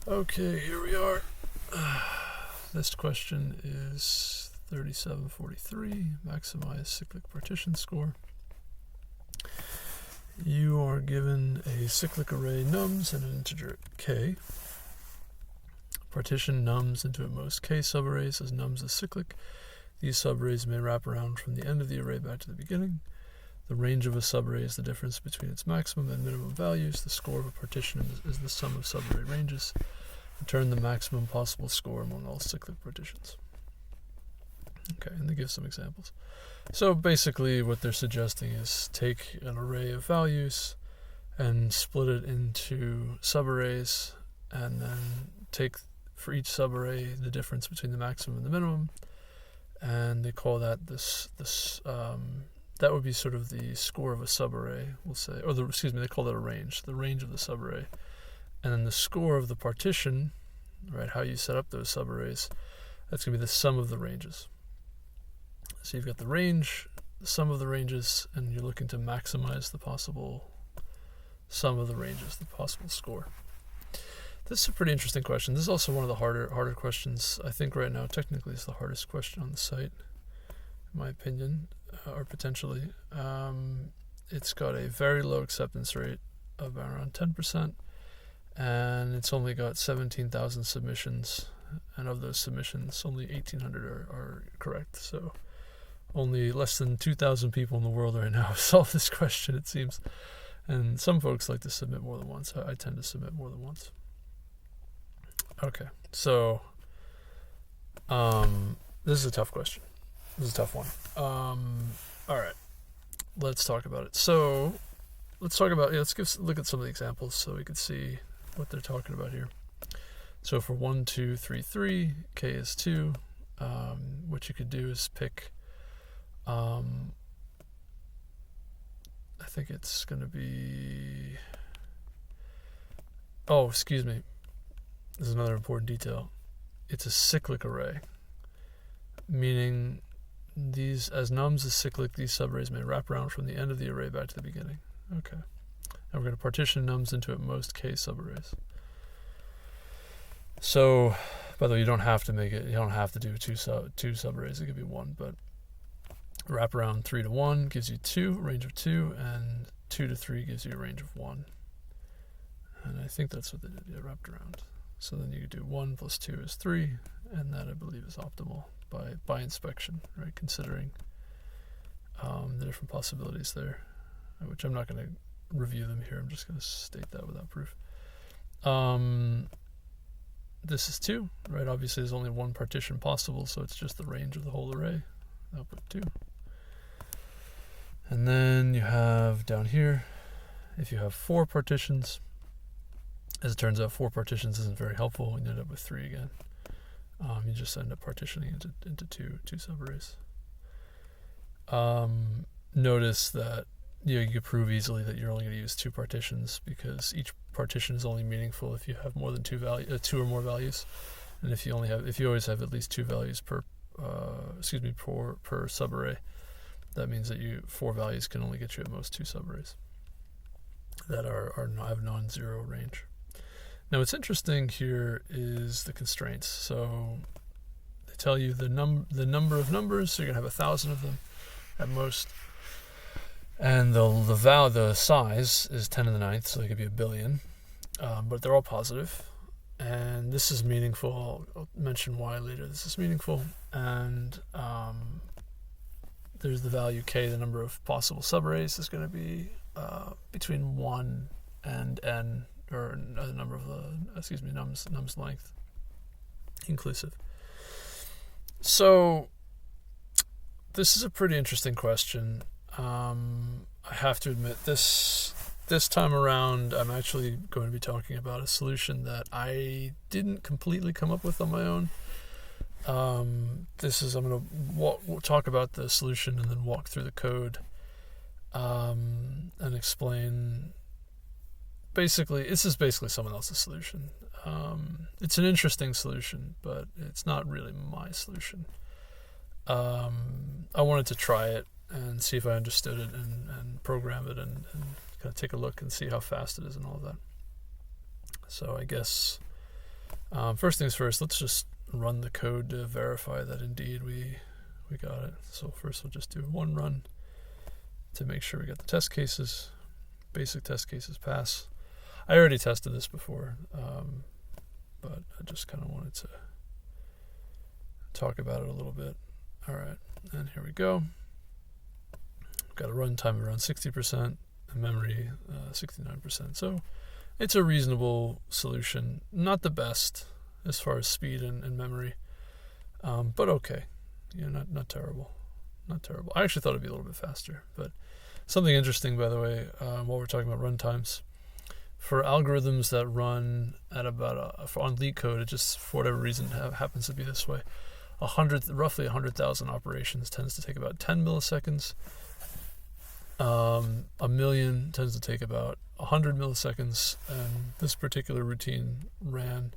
Okay, here we are. This question is 3743, maximize cyclic partition score. You are given a cyclic array nums and an integer k. Partition nums into at most k subarrays as nums is cyclic. These subarrays may wrap around from the end of the array back to the beginning. The range of a subarray is the difference between its maximum and minimum values. The score of a partition is the sum of subarray ranges. Return the maximum possible score among all cyclic partitions. Okay, and they give some examples. So basically what they're suggesting is take an array of values and split it into subarrays, and then take for each subarray the difference between the maximum and the minimum, and they call that that would be sort of the score of a subarray, we'll say, or they call that a range, the range of the subarray. And then the score of the partition, right, how you set up those subarrays, that's going to be the sum of the ranges. So you've got the range, the sum of the ranges, and you're looking to maximize the possible sum of the ranges, the possible score. This is a pretty interesting question. This is also one of the harder questions. I think right now, technically, it's the hardest question on the site, in my opinion, or potentially. It's got a very low acceptance rate of around 10%. And it's only got 17,000 submissions, and of those submissions, only 1,800 are correct. So only less than 2,000 people in the world right now have solved this question, it seems. And some folks like to submit more than once. I tend to submit more than once. Okay, so this is a tough question. This is a tough one. All right, let's talk about it. So let's look at some of the examples so we can see what they're talking about here. So for 1, 2, 3, 3, k is 2. What you could do is pick, I think it's going to be, excuse me. This is another important detail. It's a cyclic array, meaning these, as nums is cyclic, these subarrays may wrap around from the end of the array back to the beginning. Okay. And we're going to partition nums into at most k subarrays. So, by the way, you don't have to do two subarrays. It could be one, but wrap around 3 to 1 gives you 2, range of 2, and 2 to 3 gives you a range of 1. And I think that's what they did, wrapped around. So then you could do 1 plus 2 is 3, and that I believe is optimal by inspection, right? Considering the different possibilities there, which I'm not going to review them here. I'm just going to state that without proof. This is 2, right? Obviously, there's only one partition possible, so it's just the range of the whole array. Output 2. And then you have down here, if you have 4 partitions, as it turns out, 4 partitions isn't very helpful, and you end up with 3 again. You just end up partitioning into two subarrays. Notice that you can prove easily that you're only going to use 2 partitions, because each partition is only meaningful if you have more than 2 or more values, and if you always have at least 2 values per subarray, that means that 4 values can only get you at most 2 subarrays that have non-zero range. Now, what's interesting here is the constraints. So they tell you the number of numbers, so you're gonna have 1,000 of them at most. And the size is 10 to the 9th, so they could be 1 billion, but they're all positive. And this is meaningful. I'll mention why later this is meaningful. And there's the value k, the number of possible subarrays is going to be between 1 and n, or the number of nums length inclusive. So this is a pretty interesting question. I have to admit, this time around, I'm actually going to be talking about a solution that I didn't completely come up with on my own. I'm going to talk about the solution and then walk through the code and explain. This is basically someone else's solution. It's an interesting solution, but it's not really my solution. I wanted to try it and see if I understood it and program it and kind of take a look and see how fast it is and all of that. So I guess First things first, let's just run the code to verify that indeed we got it. So first we'll just do one run to make sure we got the test cases. Basic test cases pass. I already tested this before, but I just kind of wanted to talk about it a little bit. All right, and here we go. Got a runtime around 60%, and memory 69%. So it's a reasonable solution. Not the best as far as speed and memory, but okay. Not terrible. Not terrible. I actually thought it'd be a little bit faster, but something interesting, by the way, while we're talking about runtimes, for algorithms that run at about on LeetCode, it just for whatever reason happens to be this way. Roughly 100,000 operations tends to take about 10 milliseconds. A million tends to take about 100 milliseconds, and this particular routine ran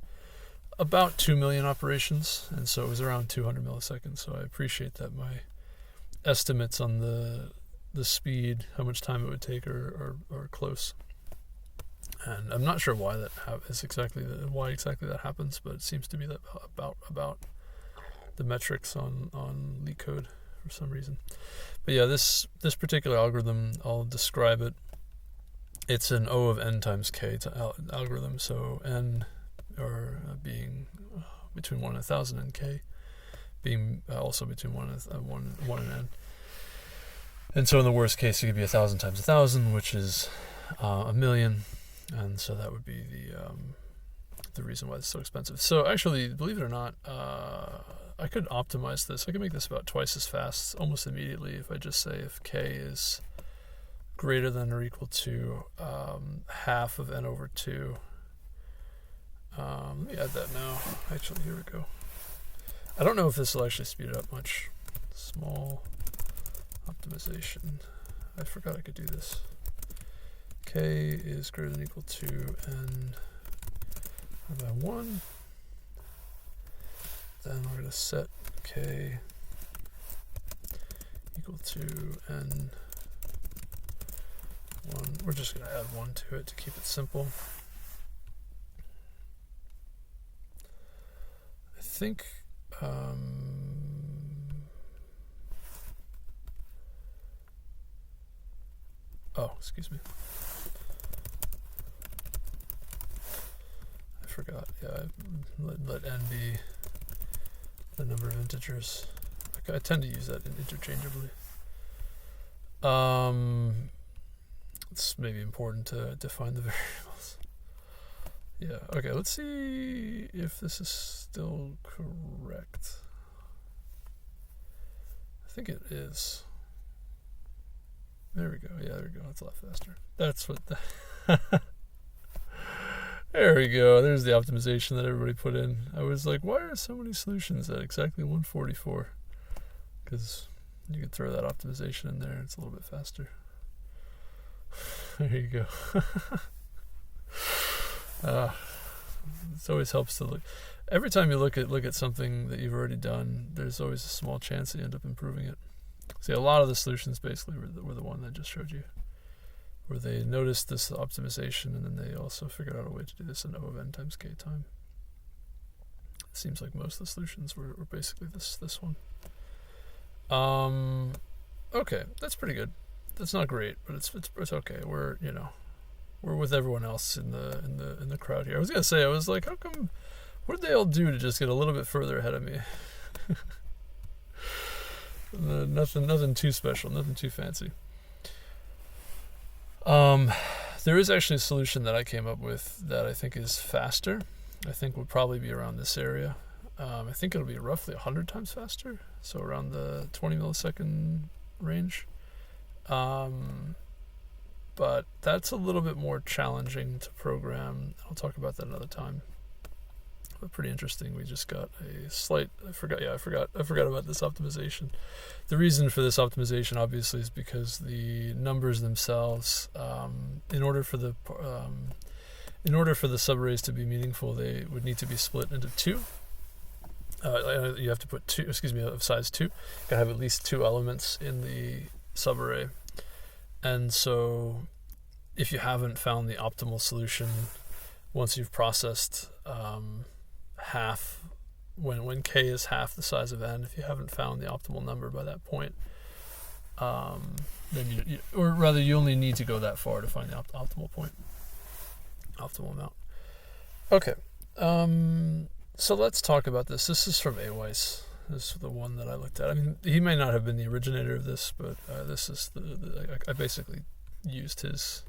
about 2 million operations, and so it was around 200 milliseconds. So I appreciate that my estimates on the speed, how much time it would take, are close. And I'm not sure why why exactly that happens, but it seems to be that about the metrics on LeetCode for some reason. But yeah, this particular algorithm, I'll describe it. It's an O of n times k algorithm, so n being between 1 and 1,000 and k being also between 1 and n. And so in the worst case, it could be 1,000 times 1,000, which is a million. And so that would be the reason why it's so expensive. So actually, believe it or not, I could optimize this. I could make this about twice as fast almost immediately if I just say if k is greater than or equal to half of n over 2. Let me add that now. Actually, here we go. I don't know if this will actually speed it up much. Small optimization. I forgot I could do this. K is greater than or equal to n by 1. Then we're going to set k equal to n 1. We're just going to add 1 to it to keep it simple. I think excuse me. I forgot. Yeah, let n be the number of integers. I tend to use that interchangeably. It's maybe important to define the variables. Yeah, okay, let's see if this is still correct. I think it is. There we go. Yeah, there we go. That's a lot faster. That's what There we go. There's the optimization that everybody put in. I was like, why are so many solutions at exactly 144? Because you could throw that optimization in there and it's a little bit faster. There you go. It always helps to look. Every time you look at something that you've already done, there's always a small chance that you end up improving it. See, a lot of the solutions basically were the one that I just showed you, where they noticed this optimization and then they also figured out a way to do this in O of n times k time. It seems like most of the solutions were basically this one. Okay, that's pretty good. That's not great, but it's okay. We're with everyone else in the crowd here. I was gonna say, I was like, how come? What did they all do to just get a little bit further ahead of me? Nothing too special, nothing too fancy. There is actually a solution that I came up with that I think is faster. I think would probably be around this area. I think it'll be roughly 100 times faster, so around the 20 millisecond range. But that's a little bit more challenging to program. I'll talk about that another time. But pretty interesting. We just got a slight. I forgot about this optimization. The reason for this optimization, obviously, is because the numbers themselves, in order for the subarrays to be meaningful, they would need to be split into two. You have to put two. Of size 2. You gotta have at least 2 elements in the subarray. And so, if you haven't found the optimal solution once you've processed half, when k is half the size of n, if you haven't found the optimal number by that point, then you only need to go that far to find the optimal point, optimal amount. Okay, so let's talk about this. This is from Aweiss. This is the one that I looked at. I mean, he may not have been the originator of this, but this is I basically used his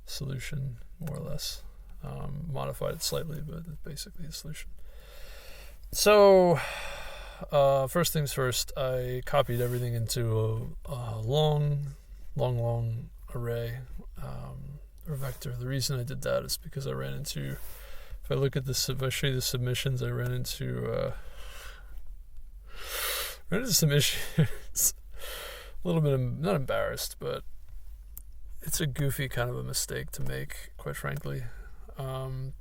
solution more or less, modified it slightly, but it's basically the solution. So first things first, I copied everything into a long array or vector. The reason I did that is because I ran into, if I look at this, if I show you the submissions, I ran into some issues. A little bit, not embarrassed, but it's a goofy kind of a mistake to make, quite frankly.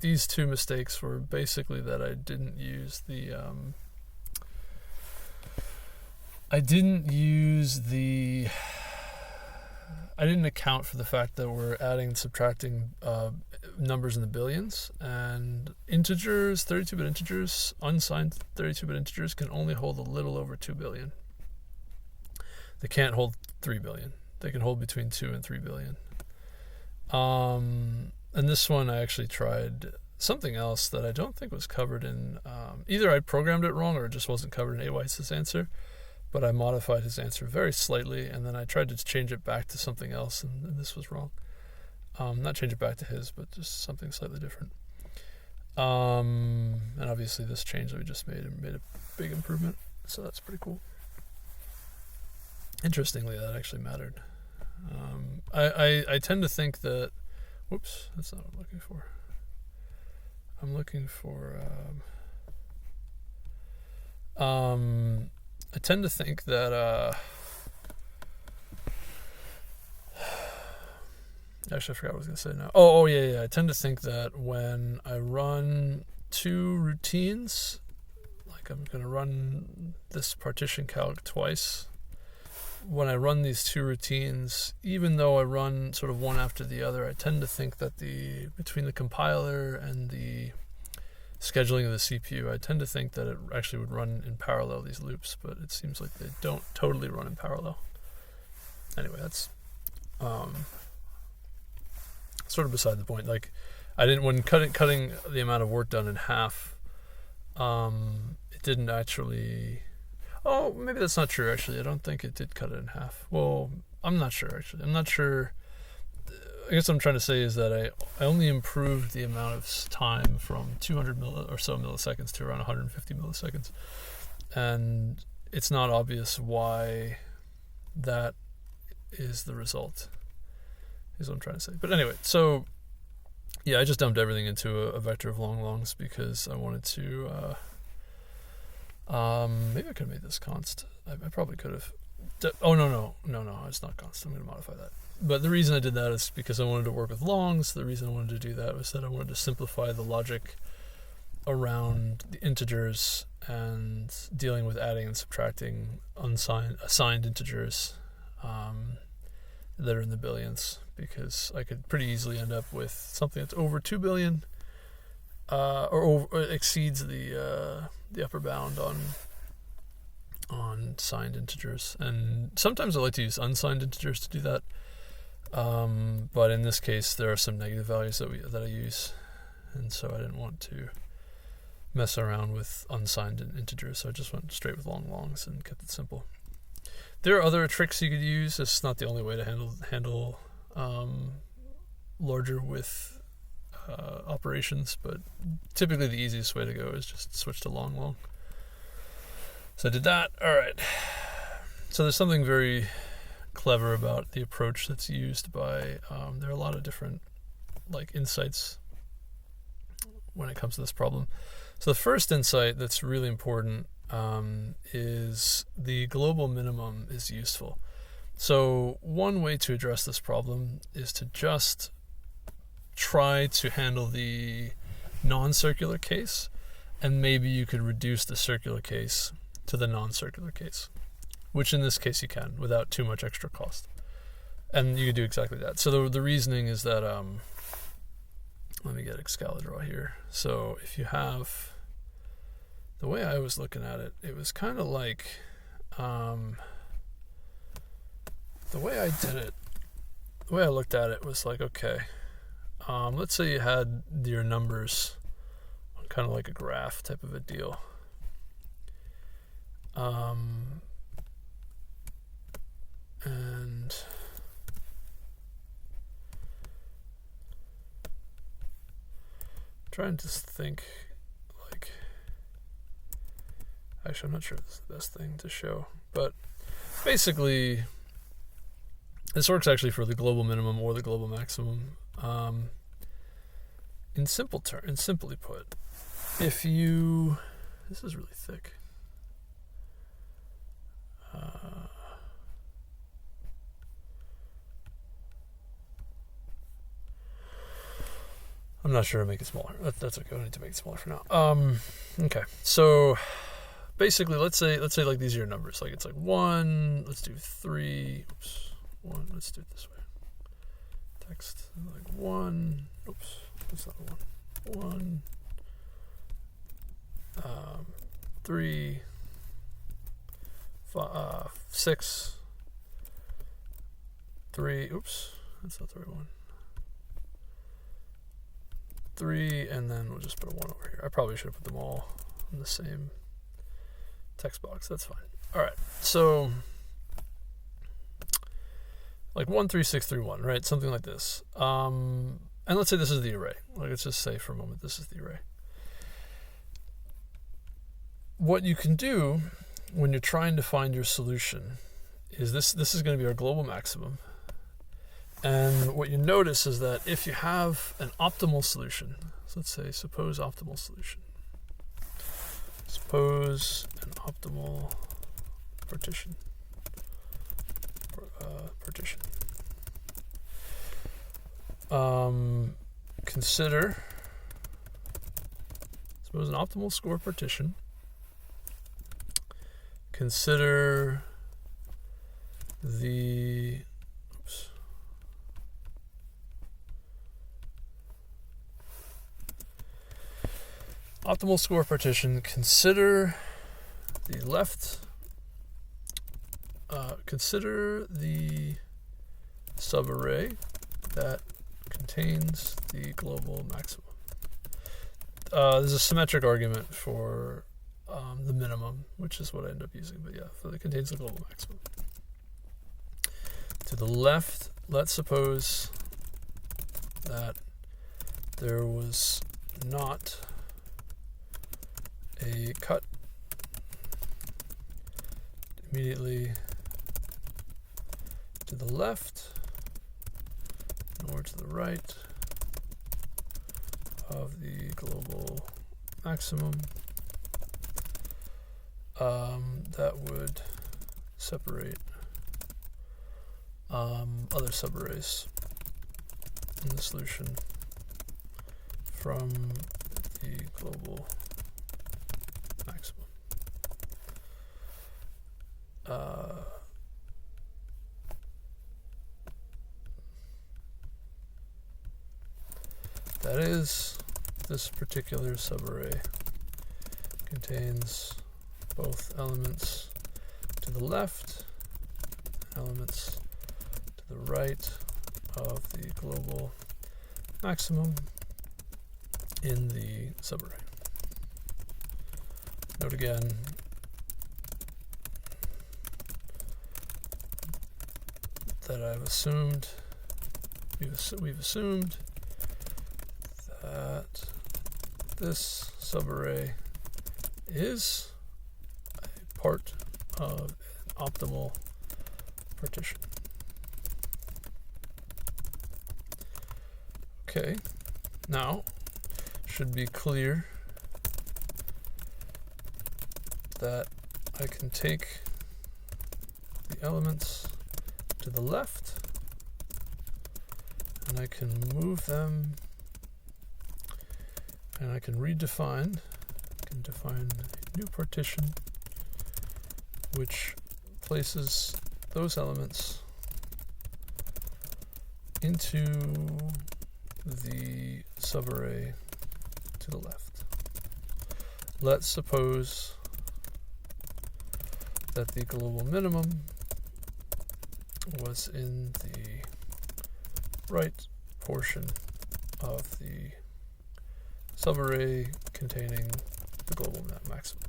These two mistakes were basically that I didn't account for the fact that we're adding and subtracting numbers in the billions, and integers, 32-bit integers, unsigned 32-bit integers can only hold a little over 2 billion. They can't hold 3 billion. They can hold between 2 and 3 billion. And this one I actually tried something else that I don't think was covered in, either I programmed it wrong or it just wasn't covered in Aweiss's answer, but I modified his answer very slightly, and then I tried to change it back to something else, and this was wrong. Not change it back to his, but just something slightly different. And obviously this change that we just made a big improvement, so that's pretty cool. Interestingly, that actually mattered. I tend to think that, whoops, that's not what I'm looking for. I'm looking for, I tend to think that, actually I forgot what I was going to say now. Oh yeah. I tend to think that when I run two routines, like I'm going to run this partition calc twice, when I run these two routines, even though I run sort of one after the other, I tend to think that between the compiler and the scheduling of the CPU, I tend to think that it actually would run in parallel, these loops, but it seems like they don't totally run in parallel. Anyway, that's sort of beside the point. Like, when cutting the amount of work done in half, it didn't actually. Oh, maybe that's not true, actually. I don't think it did cut it in half. Well, I'm not sure, actually. I'm not sure. I guess what I'm trying to say is that I only improved the amount of time from 200 or so milliseconds to around 150 milliseconds. And it's not obvious why that is the result, is what I'm trying to say. But anyway, so, yeah, I just dumped everything into a vector of longs because I wanted to... maybe I could have made this const. I probably could have. No, it's not const. I'm going to modify that. But the reason I did that is because I wanted to work with longs. The reason I wanted to do that was that I wanted to simplify the logic around the integers and dealing with adding and subtracting assigned integers that are in the billions, because I could pretty easily end up with something that's over 2 billion or exceeds the upper bound on signed integers. And sometimes I like to use unsigned integers to do that, but in this case there are some negative values that I use, and so I didn't want to mess around with unsigned integers, so I just went straight with longs and kept it simple. There are other tricks you could use. It's not the only way to handle larger width operations, but typically the easiest way to go is just switch to long. So I did that. All right. So there's something very clever about the approach that's used by, there are a lot of different insights when it comes to this problem. So the first insight that's really important is the global minimum is useful. So one way to address this problem is to just try to handle the non-circular case, and maybe you could reduce the circular case to the non-circular case, which in this case you can without too much extra cost. And you could do exactly that. So the reasoning is that, let me get Excalidraw here. So if you have the way I was looking at it, it was kind of like, the way I did it, the way I looked at it was like, okay, let's say you had your numbers on kind of like a graph type of a deal. And trying to think, like, actually, I'm not sure if this is the best thing to show, but basically, this works actually for the global minimum or the global maximum. Simply put, if you, this is really thick. I'm not sure to make it smaller. That's okay. I don't need to make it smaller for now. Okay. So basically, let's say like these are your numbers. Like it's like 1. Let's do 3. Oops. 1. Let's do it this way. Text like 1. Oops. That's not 1. 1. 3. 5. 6. 3. Oops. That's not the right one. 3, and then we'll just put a 1 over here. I probably should have put them all in the same text box. That's fine. All right. So like 1, 3, 6, 3, 1, right? Something like this. And let's say this is the array. Like, let's just say for a moment this is the array. What you can do when you're trying to find your solution is this is going to be our global maximum. And what you notice is that if you have an optimal solution, so let's say, suppose optimal solution. Suppose an optimal partition. Partition. Consider, suppose an optimal score partition. Consider the, oops. Optimal score partition, consider the left, consider the subarray that contains the global maximum. There's a symmetric argument for the minimum, which is what I end up using, but yeah, for the contains the global maximum. To the left, let's suppose that there was not a cut immediately to the left nor to the right of the global maximum that would separate other subarrays in the solution from the global maximum. That is, this particular subarray contains both elements to the left, elements to the right of the global maximum in the subarray. Note again, that we've assumed that this subarray is a part of an optimal partition. Okay, now should be clear that I can take the elements to the left and I can move them and I can define a new partition which places those elements into the subarray to the left. let's suppose that the global minimum was in the right portion of the subarray containing the global maximum.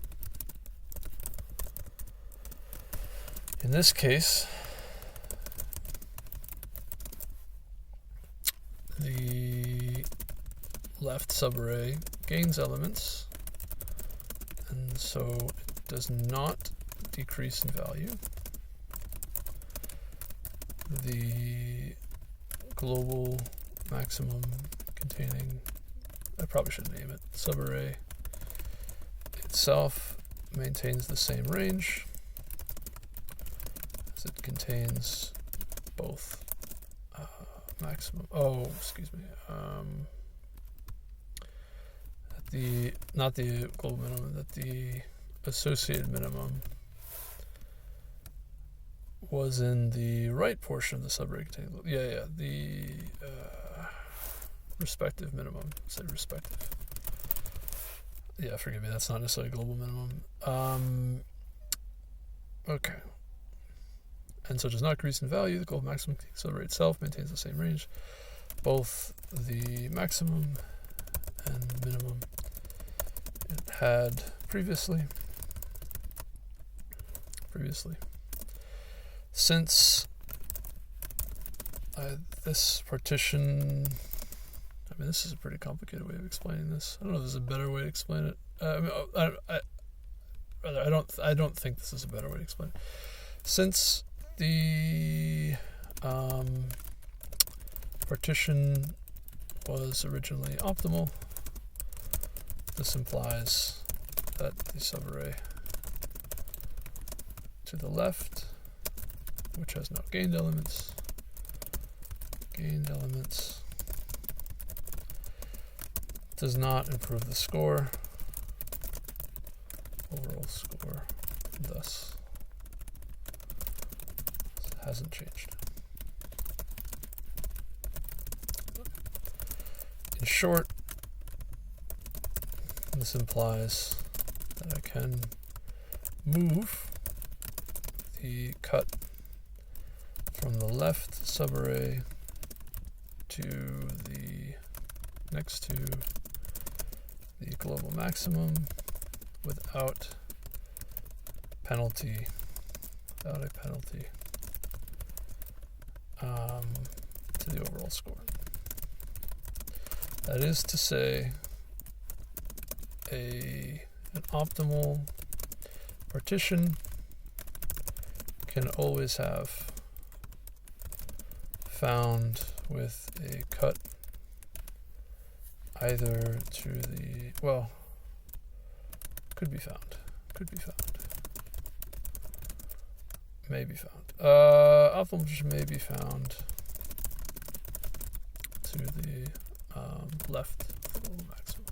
In this case, the left subarray gains elements, and so it does not decrease in value. The global maximum containing, I probably should name it, subarray itself maintains the same range as it contains both maximum, not the global minimum, that the associated minimum was in the right portion of the subarray containing, the respective minimum. Say respective. Yeah, forgive me, that's not necessarily global minimum. Okay. And so it does not increase in value. The global maximum subarray itself maintains the same range. Both the maximum and minimum it had previously. Since this partition, I mean, this is a pretty complicated way of explaining this. I don't know if there's a better way to explain it. I don't think this is a better way to explain it. Since the partition was originally optimal, this implies that the subarray to the left, which has no gained elements, does not improve the score, overall score, thus hasn't changed. In short, this implies that I can move the cut from the left subarray to the next to the global maximum without a penalty to the overall score. That is to say, an optimal partition can always have found with a cut either to the, well, could be found, may be found. Optimal partition may be found to the left maximum.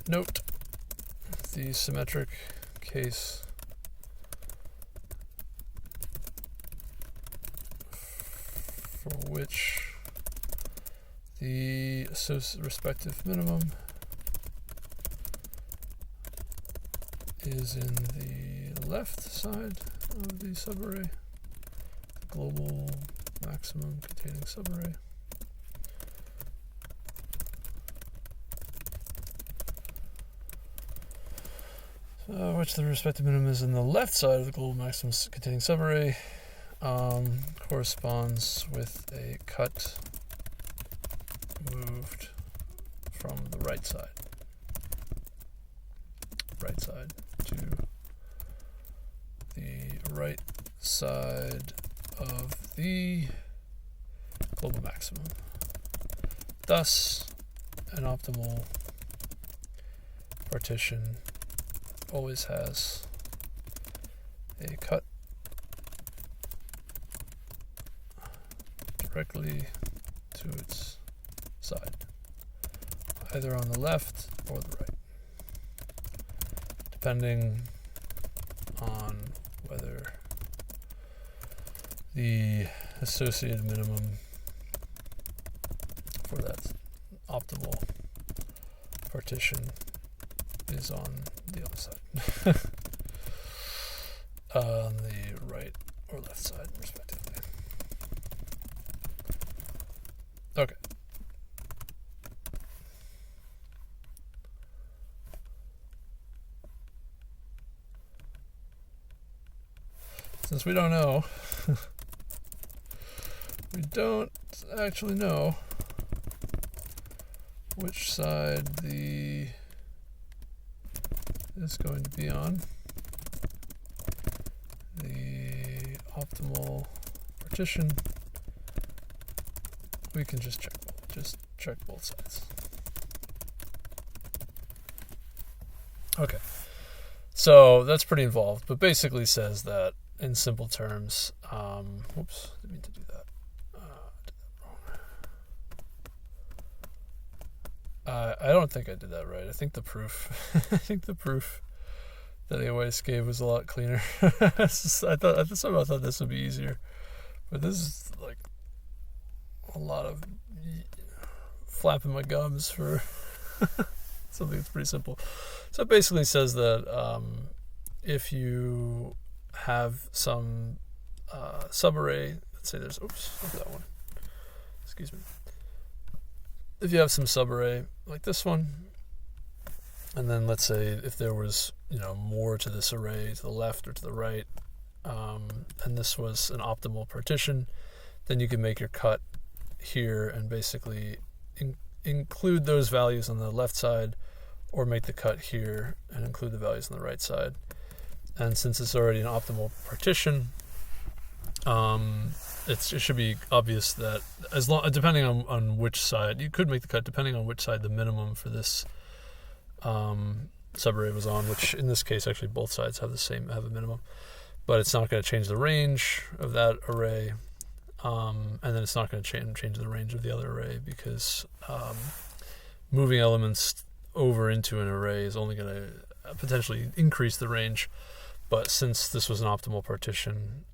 Note the symmetric case for which the respective minimum is in the left side of the subarray, the global maximum containing subarray. Which the respective minimum is in the left side of the global maximum containing subarray, corresponds with a cut moved from the right side to the right side of the global maximum. Thus, an optimal partition always has a cut directly to its side, either on the left or the right, depending on whether the associated minimum for that optimal partition is on the other side. On the right or left side, respectively. Okay. Since we don't know, we don't actually know which side the is going to be on. The optimal partition, we can just check both sides. Okay, so that's pretty involved, but basically says that in simple terms, whoops, didn't mean to do that. Did that wrong. I don't think I did that right. I think the proof, that AOS gave was a lot cleaner. I thought this would be easier, but this is like a lot of flapping my gums for something that's pretty simple. So it basically says that if you have some subarray, let's say there's, oops, look at that one. Excuse me. If you have some subarray like this one, and then let's say if there was, more to this array to the left or to the right, and this was an optimal partition, then you can make your cut here and basically include those values on the left side, or make the cut here and include the values on the right side. And since it's already an optimal partition, it should be obvious that depending on which side, you could make the cut depending on which side the minimum for this subarray was on, which in this case actually both sides have a minimum, but it's not going to change the range of that array, and then it's not going to change the range of the other array, because moving elements over into an array is only going to potentially increase the range, but since this was an optimal partition,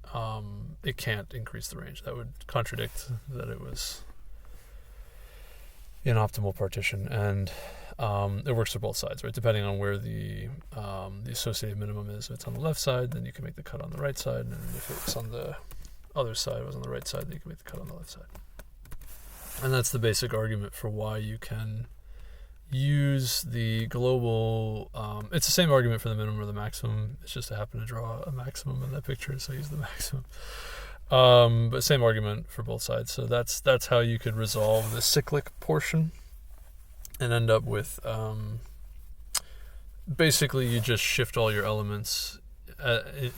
it can't increase the range. That would contradict that it was an optimal partition, and it works for both sides, right? Depending on where the associated minimum is. If it's on the left side, then you can make the cut on the right side, and if it's on the other side, it was on the right side, then you can make the cut on the left side. And that's the basic argument for why you can use the global, it's the same argument for the minimum or the maximum. It's just I happen to draw a maximum in that picture, so I use the maximum. But same argument for both sides. So that's how you could resolve the cyclic portion and end up with, basically you just shift all your elements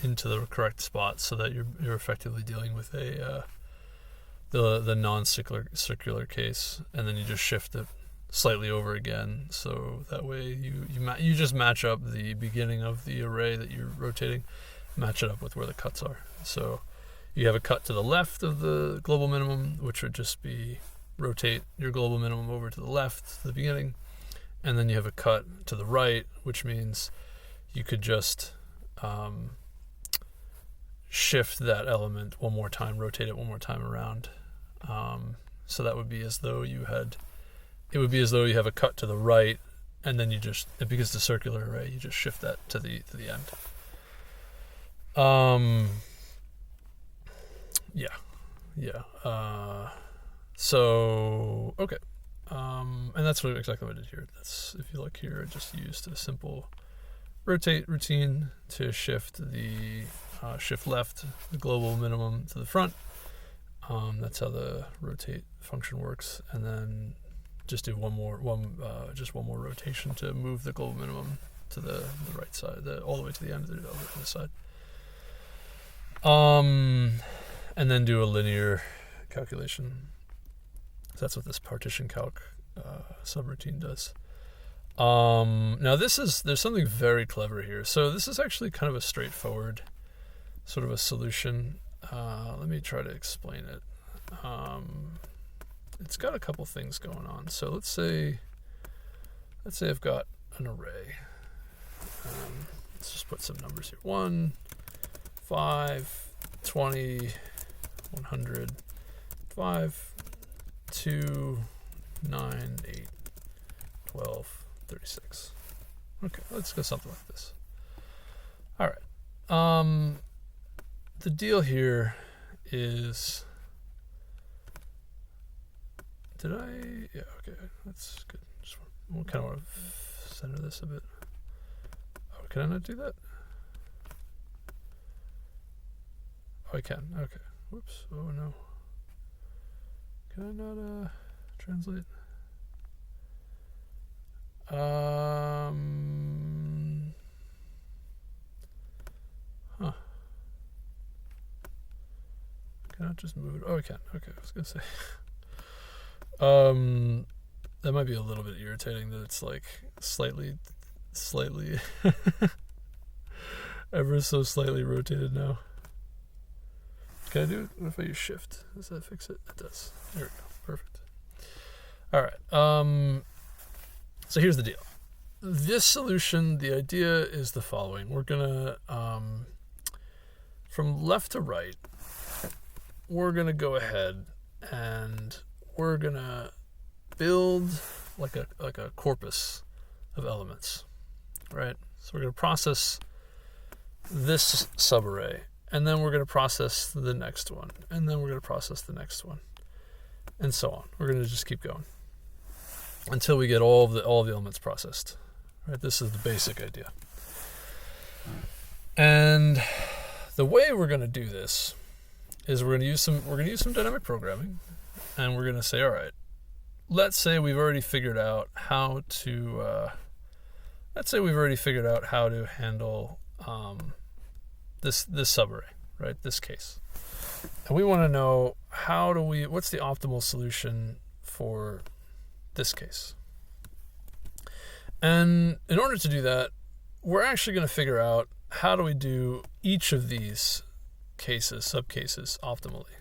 into the correct spot, so that you're effectively dealing with the non-circular case, and then you just shift it slightly over again, so that way you just match up the beginning of the array that you're rotating, match it up with where the cuts are. So you have a cut to the left of the global minimum, which would just be rotate your global minimum over to the left to the beginning, and then you have a cut to the right, which means you could just shift that element one more time, rotate it one more time around. So that would be as though you have a cut to the right, and then you just, because it's a circular array, you just shift that to the end. So okay, and that's exactly what I did here. That's, if you look here, I just used a simple rotate routine to shift left the global minimum to the front. That's how the rotate function works, and then just do one more rotation to move the global minimum to the right side, all the way to the end of the other side. And then do a linear calculation. That's what this partition calc subroutine does. Now there's something very clever here. So this is actually kind of a straightforward sort of a solution. Let me try to explain it. It's got a couple things going on. So let's say I've got an array. Let's just put some numbers here. 1, 5, 20, 100, 5, 2, 9, 8, 12, 36. Okay, let's go something like this. All right. The deal here is, yeah, okay, that's good. Just kind of want to center this a bit. Oh, can I not do that? Oh, I can. Okay. Whoops. Oh no. Can I not translate? Can I just move it? Oh, I can. Okay, I was gonna say. That might be a little bit irritating that it's like slightly, ever so slightly rotated now. Can I do it? What if I use shift? Does that fix it? It does. There we go. Perfect. All right. So here's the deal. This solution, the idea is the following. We're gonna, from left to right, we're gonna go ahead and we're gonna build like a corpus of elements, right? So we're gonna process this subarray, and then we're gonna process the next one, and then we're gonna process the next one, and so on. We're gonna just keep going until we get all of the elements processed. Right? This is the basic idea. And the way we're gonna do this is we're gonna use some dynamic programming, and we're gonna say, all right, let's say we've already figured out how to handle this subarray, right? This case, and we want to know what's the optimal solution for this case. And in order to do that, we're actually going to figure out how do we do each of these cases, subcases, optimally.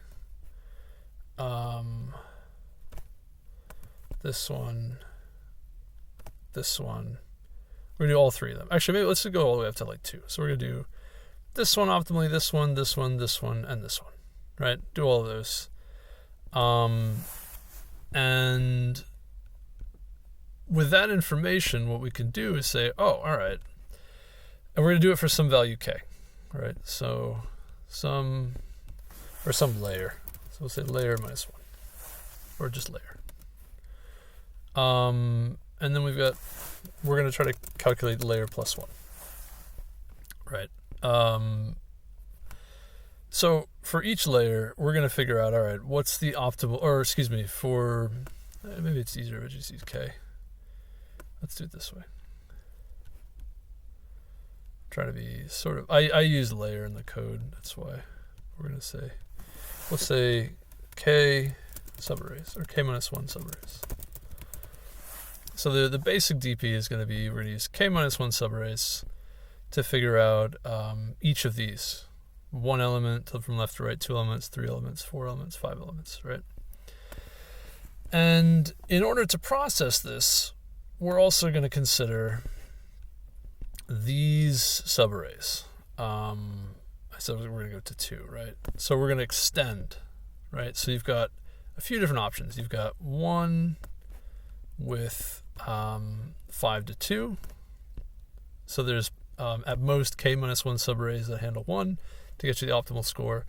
This one. We're going to do all three of them. Actually, maybe let's go all the way up to like 2. So we're going to do this one optimally, this one, and this one, right? Do all of those. And with that information, what we can do is say, oh, all right, and we're going to do it for some value k, right? So some layer. So we'll say layer minus 1, or just layer. And then we're going to try to calculate layer plus 1, right? So for each layer, we're going to figure out, all right, what's the optimal, or excuse me, for, maybe it's easier if I just use k. Let's do it this way. Try to be sort of, I use layer in the code, that's why we're going to say, let's say k subarrays, or k minus 1 subarrays. So the basic DP is going to be, we're going to use k minus 1 subarrays to figure out each of these. 1 element from left to right, 2 elements, 3 elements, 4 elements, 5 elements, right? And in order to process this, we're also going to consider these subarrays. So we're going to go to 2, right? So we're going to extend, right? So you've got a few different options. You've got one with 5 to 2. So there's at most k minus 1 subarrays that handle 1 to get you the optimal score.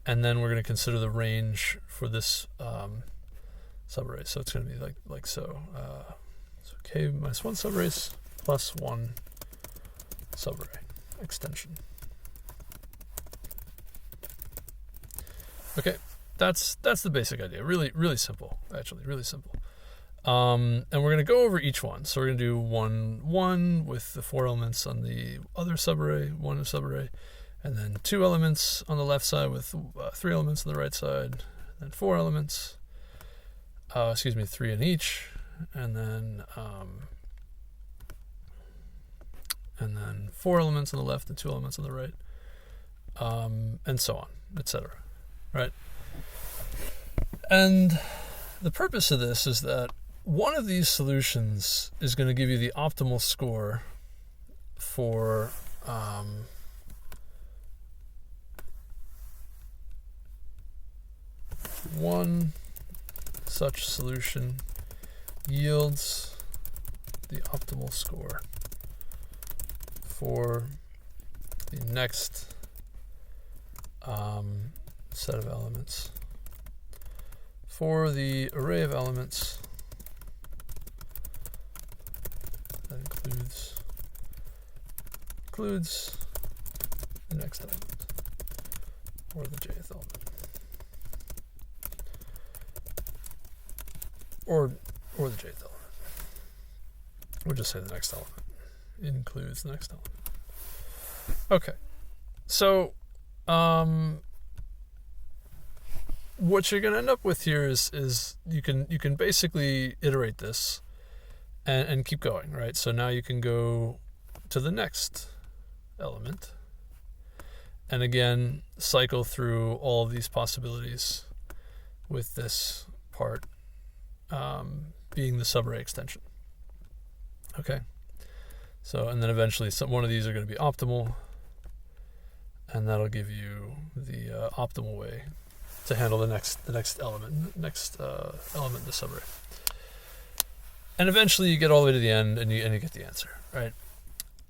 And then we're going to consider the range for this subarray. So it's going to be like so. So k minus 1 subarrays plus 1 subarray extension. Okay, that's the basic idea. Really simple, actually, really simple. And we're going to go over each one. So we're going to do 1 with the 4 elements on the other subarray, 1 subarray, and then 2 elements on the left side with 3 elements on the right side, then 4 elements, 3 in each, and then 4 elements on the left and 2 elements on the right, and so on, etc. Right? And the purpose of this is that one of these solutions is going to give you the optimal score for one such solution yields the optimal score for the next set of elements. For the array of elements, that includes the next element, or the jth element, or the jth element. We'll just say the next element includes the next element. Okay, so what you're going to end up with here is you can basically iterate this and keep going, right? So now you can go to the next element and again cycle through all of these possibilities with this part being the subarray extension. Okay, so and then eventually one of these are going to be optimal, and that'll give you the optimal way to handle the next element in the subarray. And eventually you get all the way to the end and you get the answer, right?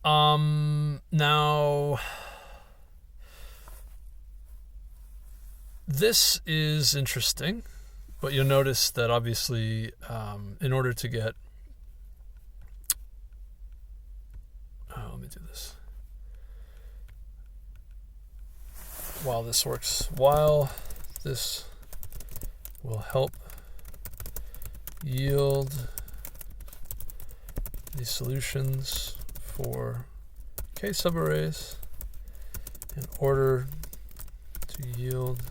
Now this is interesting, but you'll notice that obviously in order to get let me do this. While this will help yield the solutions for k subarrays in order to yield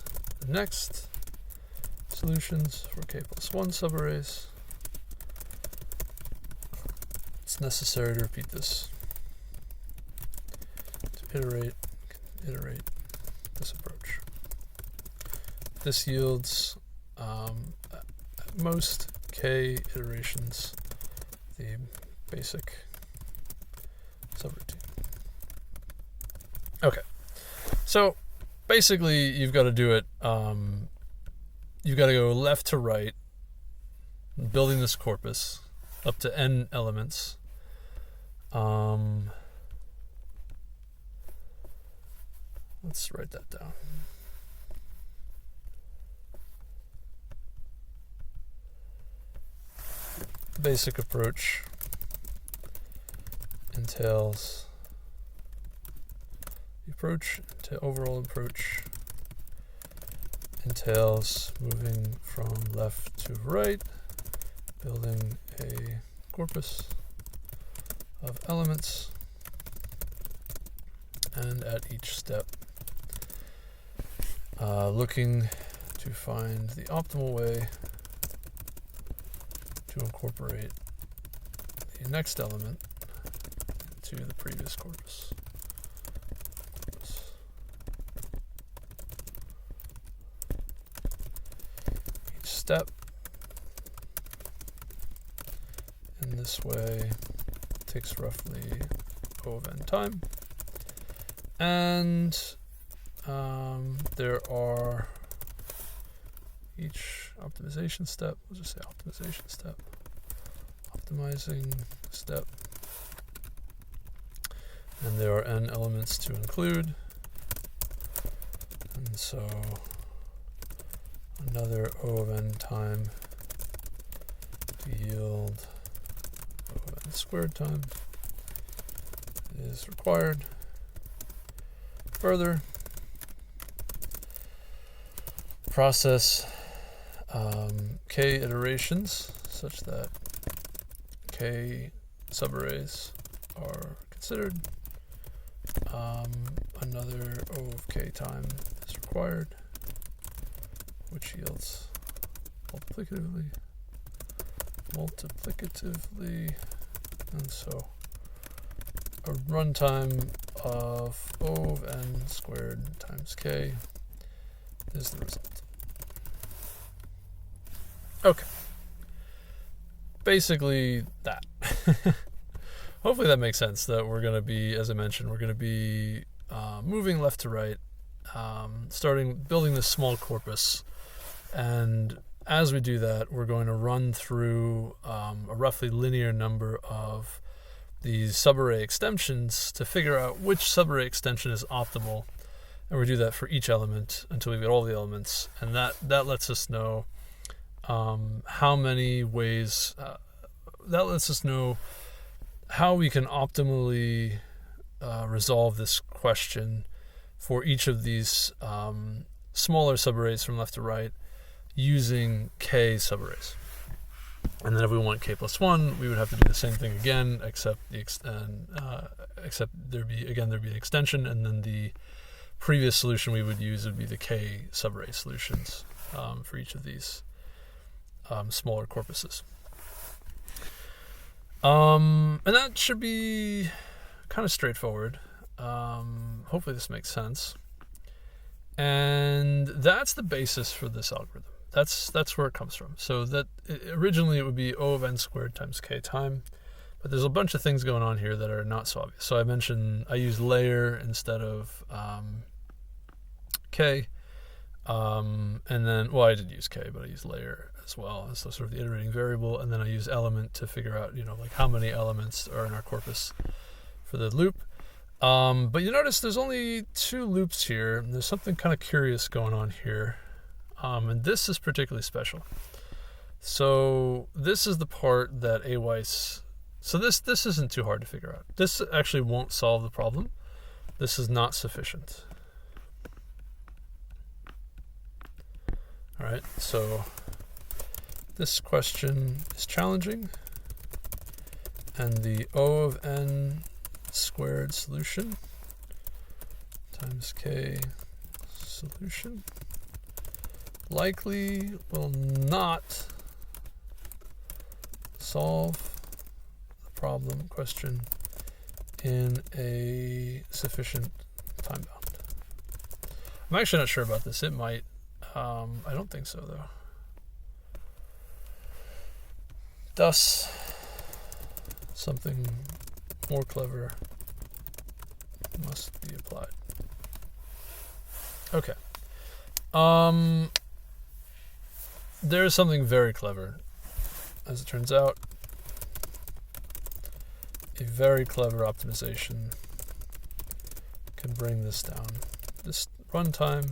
the next solutions for k plus 1 subarrays. It's necessary to repeat this, to iterate this approach. This yields at most k iterations the basic subroutine. Okay, so basically you've got to do it. You've got to go left to right, building this corpus up to n elements. Let's write that down. The basic approach entails overall approach entails moving from left to right, building a corpus of elements, and at each step looking to find the optimal way to incorporate the next element into the previous corpus. Each step in this way takes roughly O of n time, and there are each optimization step, we'll just say optimization step, optimizing step, and there are n elements to include, and so another O of n time to yield O of n squared time is required. Further, process k iterations such that k subarrays are considered. Another O of k time is required, which yields multiplicatively, and so a runtime of O of n squared times k is the result. Okay. Basically that. Hopefully that makes sense, that we're going to be, as I mentioned, we're going to be moving left to right, building this small corpus, and as we do that, we're going to run through a roughly linear number of these subarray extensions to figure out which subarray extension is optimal. And we do that for each element until we get all the elements. And that lets us know how many ways, that lets us know how we can optimally resolve this question for each of these smaller subarrays from left to right using k subarrays. And then if we want k plus 1, we would have to do the same thing again, except there'd be an extension, and then the previous solution we would use would be the k subarray solutions for each of these smaller corpuses. And that should be kind of straightforward. Hopefully this makes sense. And that's the basis for this algorithm. That's where it comes from. So that originally it would be O of n squared times k time, but there's a bunch of things going on here that are not so obvious. So I mentioned I used layer instead of k, and then, well, I did use k, but I used layer as well as sort of the iterating variable, and then I use element to figure out, like how many elements are in our corpus for the loop. But you notice there's only 2 loops here, and there's something kind of curious going on here. And this is particularly special. So this is the part that Aweiss... So this isn't too hard to figure out. This actually won't solve the problem. This is not sufficient. All right, so this question is challenging. And the O of n squared solution times k solution likely will not solve the problem question in a sufficient time bound. I'm actually not sure about this. It might. I don't think so, though. Thus, something more clever must be applied. Okay. There's something very clever. As it turns out, a very clever optimization can bring this down. This runtime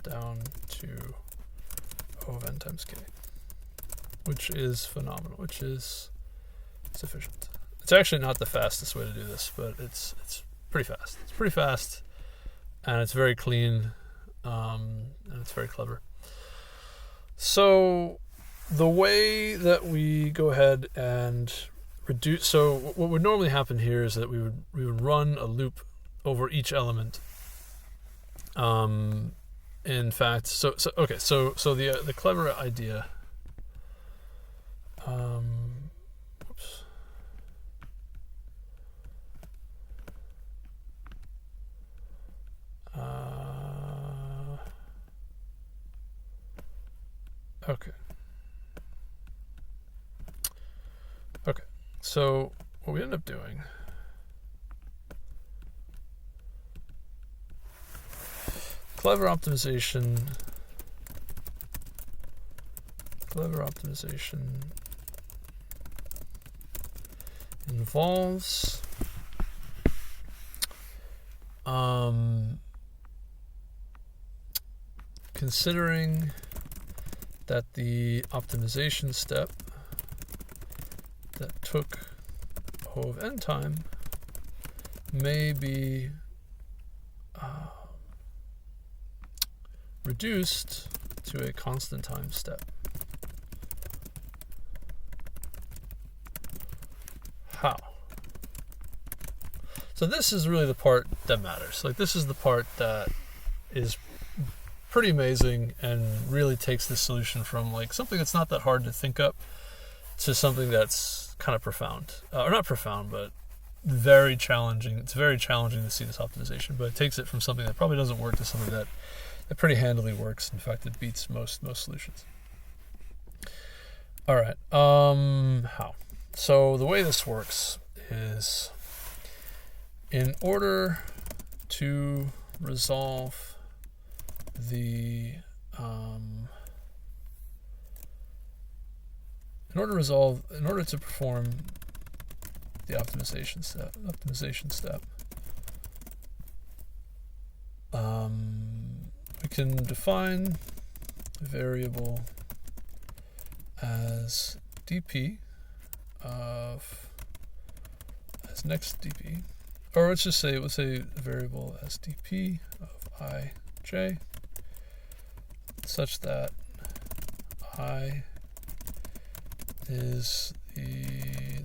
down to O of n times k, which is phenomenal, which is sufficient. It's actually not the fastest way to do this, but it's pretty fast. It's pretty fast, and it's very clean, and it's very clever. So the way that we go ahead and reduce, so what would normally happen here is that we would run a loop over each element. In fact, so the clever idea. Whoops. Okay. So what we end up doing clever optimization involves considering that the optimization step that took O of n time may be reduced to a constant time step. How? So this is really the part that matters. Like, this is the part that is pretty amazing and really takes the solution from like something that's not that hard to think up to something that's kind of profound, or not profound, but very challenging. It's very challenging to see this optimization, but it takes it from something that probably doesn't work to something that pretty handily works. In fact, it beats most solutions. All right. How? So the way this works is, in order to resolve the in order to perform the optimization step. We can define a variable as dp as next dp, or let's say a variable as dp of ij, such that I is the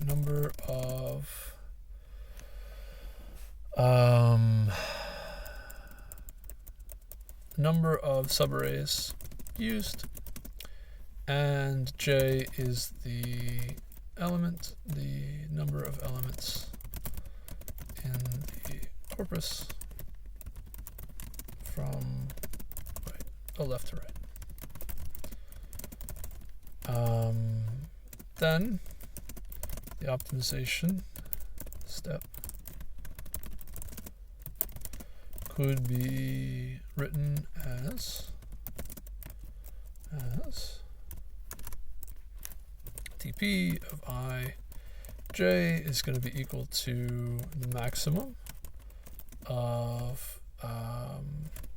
number of subarrays used, and j is the number of elements in the corpus from left to right. Then the optimization step could be written as dp of I j is going to be equal to the maximum of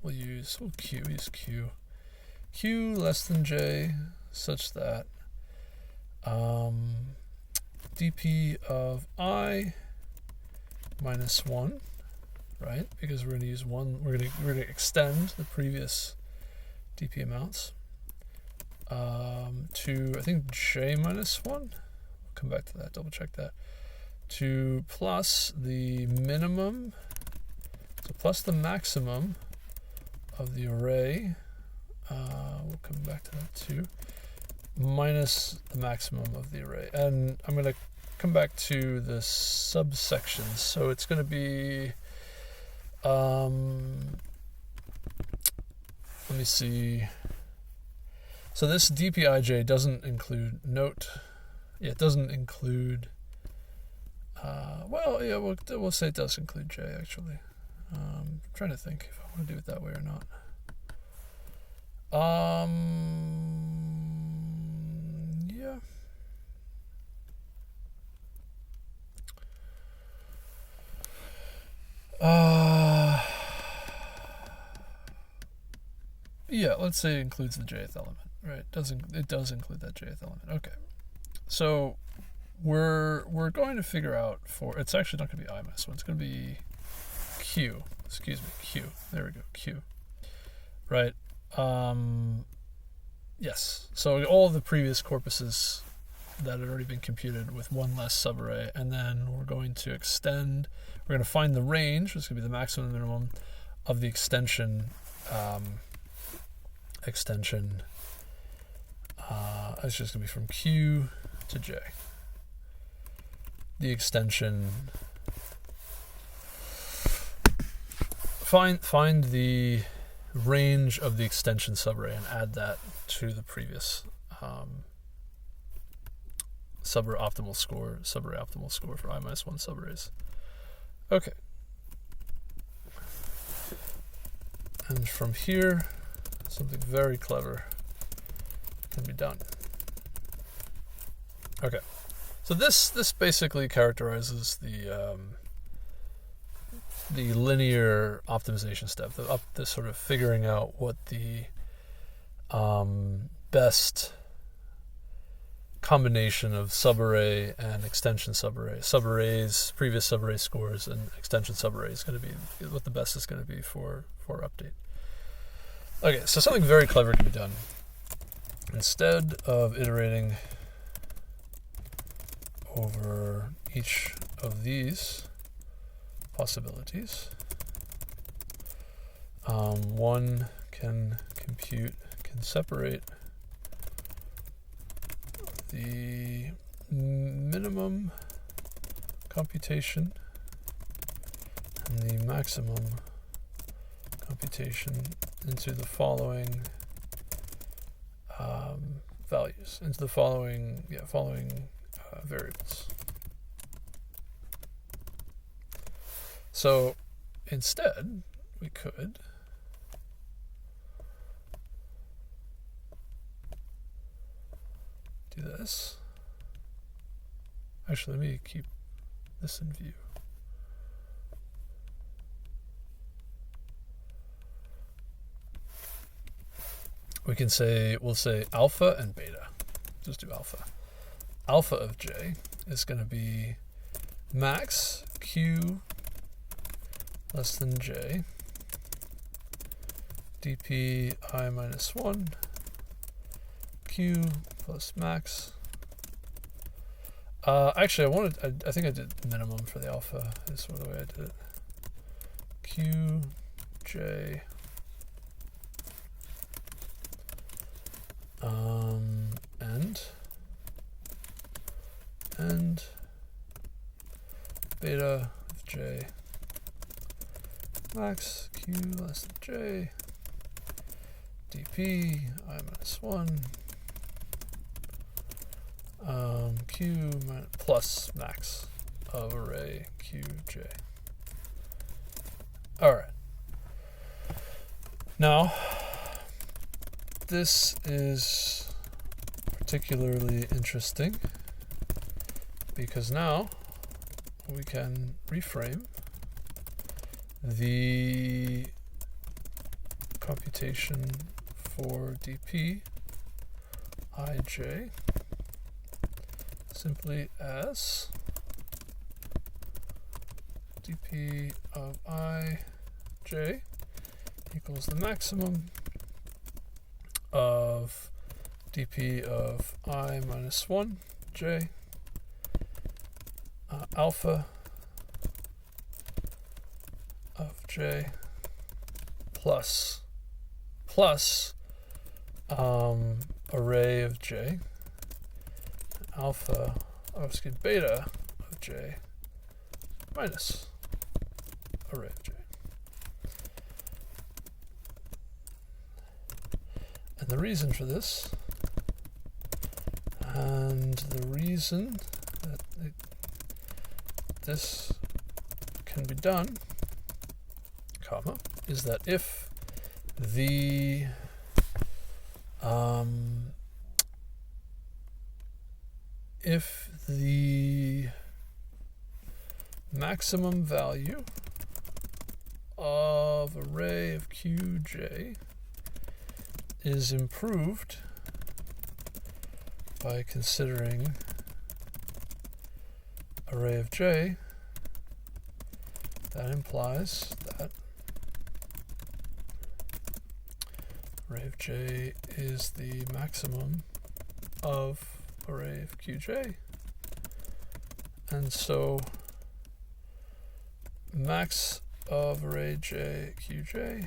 we'll use q less than j, such that dp of I minus 1, right? Because we're going to use one, we're going to extend the previous dp amounts to, I think, j minus 1. We'll come back to that, double check that. To plus the minimum, so plus the maximum of the array. We'll come back to that too. Minus the maximum of the array. And I'm going to come back to the subsections. So it's going to be, let me see. So this dpij doesn't include note. Yeah, it doesn't include, well, yeah, we'll say it does include j, actually. I'm trying to think if I want to do it that way or not. Yeah. Yeah, let's say it includes the jth element, right? It does include that jth element. Okay. So we're going to figure out for, it's actually not going to be I minus 1, it's going to be q. Excuse me, q. There we go, q. Right. Yes. So all of the previous corpuses that had already been computed with one less subarray, and then we're going to extend. We're going to find the range, which is going to be the maximum and minimum of the extension. It's just going to be from q to j. The extension. Find the range of the extension subarray and add that to the previous subarray optimal score for I minus 1 subarrays. Okay. And from here, something very clever can be done. Okay. So this basically characterizes the linear optimization step, the sort of figuring out what the best combination of subarray and extension subarrays, previous subarray scores, and extension subarray is going to be, what the best is going to be for update. Okay, so something very clever can be done. Instead of iterating over each of these possibilities, one can separate the minimum computation and the maximum computation into the following values, into the following variables. So instead, we could do this. Actually, let me keep this in view. We'll say alpha and beta. Just do alpha. Alpha of j is going to be max q less than j dp I minus 1 q plus max. Actually, I think I did minimum for the alpha. Is the way I did it. Q, J, and beta of j max q less than j dp I minus 1 q plus max of array qj. All right. Now, this is particularly interesting because now we can reframe the computation for dp ij simply as dp of ij equals the maximum of dp of I minus 1 j alpha of j plus array of j beta of j minus array of j. And the reason for this, and the reason that this can be done, comma, is that if the maximum value of array of qj is improved by considering array of j, that implies that array of j is the maximum of array of qj, and so max of array j qj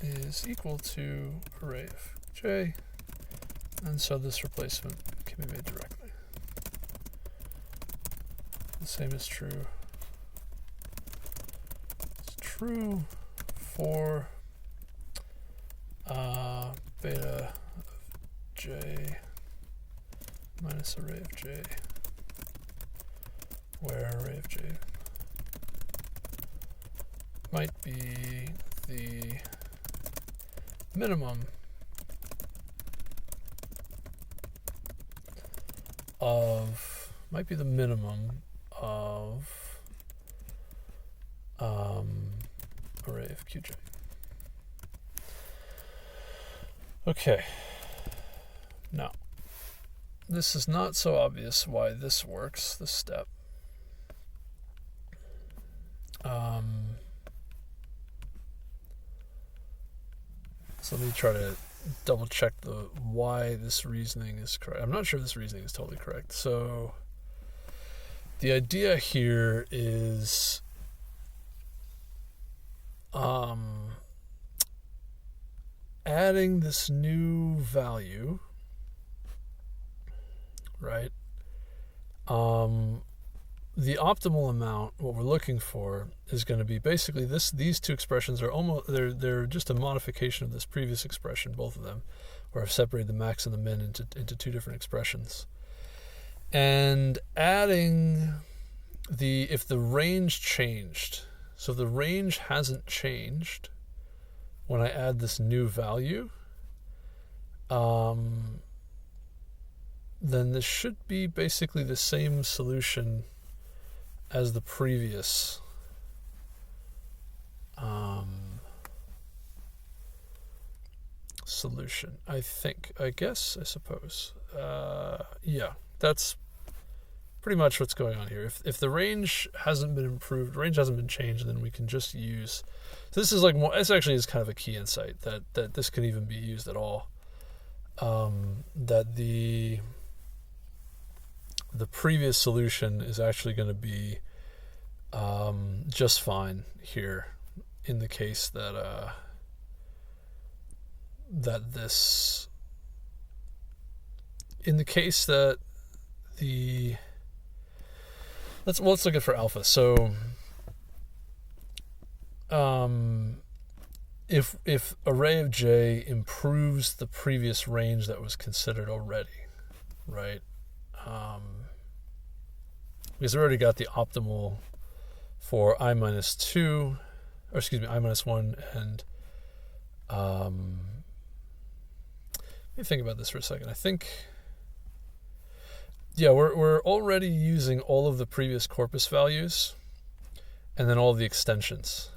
is equal to array of j, and so this replacement can be made directly. The same is true. It's true for beta of j minus array of j, where array of j might be the minimum of array of qj. Okay, now this is not so obvious why this works, this step. So let me try to double check why this reasoning is correct. I'm not sure if this reasoning is totally correct. So the idea here is adding this new value, right? The optimal amount, what we're looking for, is going to be basically this. These two expressions are they're just a modification of this previous expression, both of them, where I've separated the max and the min into two different expressions. And adding if the range changed, so if the range hasn't changed when I add this new value, then this should be basically the same solution as the previous solution. I suppose. Yeah, that's pretty much what's going on here. If the range hasn't been improved, range hasn't been changed, then we can just use. So this is like more. This actually is kind of a key insight that this can even be used at all. That the previous solution is actually going to be just fine here in the case that let's look at for alpha. So if array of j improves the previous range that was considered already, right? Because we already got the optimal for I minus 1 and let me think about this for a second. I think, yeah, we're already using all of the previous corpus values and then all of the extensions.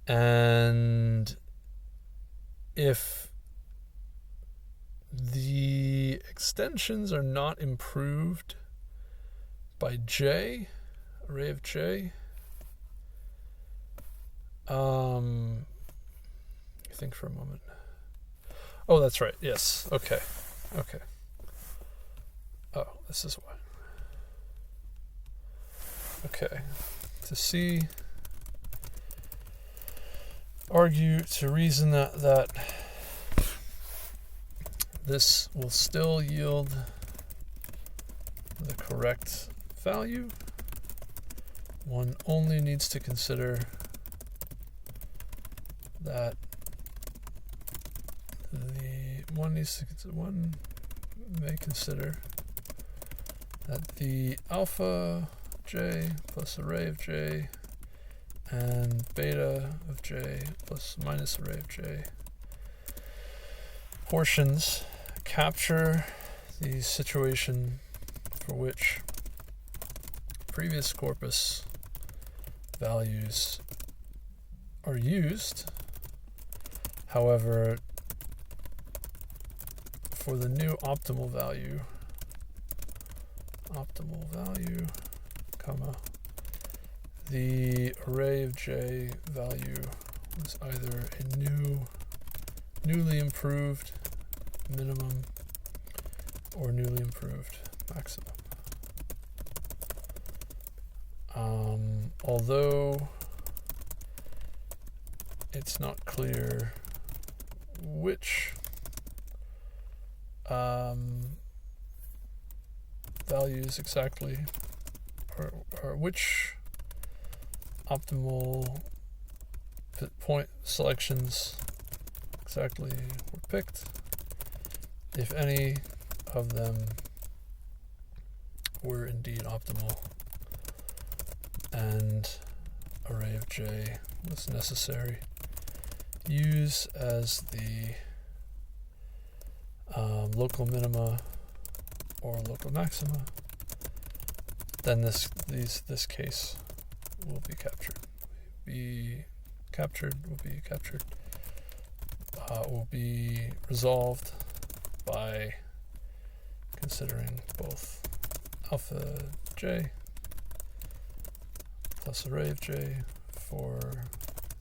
And if the extensions are not improved by j, array of j, think for a moment. Oh, that's right. Yes. Okay. Oh, this is why. Okay. To reason that this will still yield the correct value, one only needs to consider that one may consider that the alpha j plus array of j and beta of j plus minus array of j portions capture the situation for which previous corpus values are used. However, for the new optimal value, comma, the array of j value was either a newly improved minimum or newly improved maximum. Although it's not clear which values exactly or which optimal point selections exactly were picked, if any of them were indeed optimal and array of j was necessary, use as the local minima or local maxima, then this case will be captured. Will be resolved by considering both alpha j plus array of j for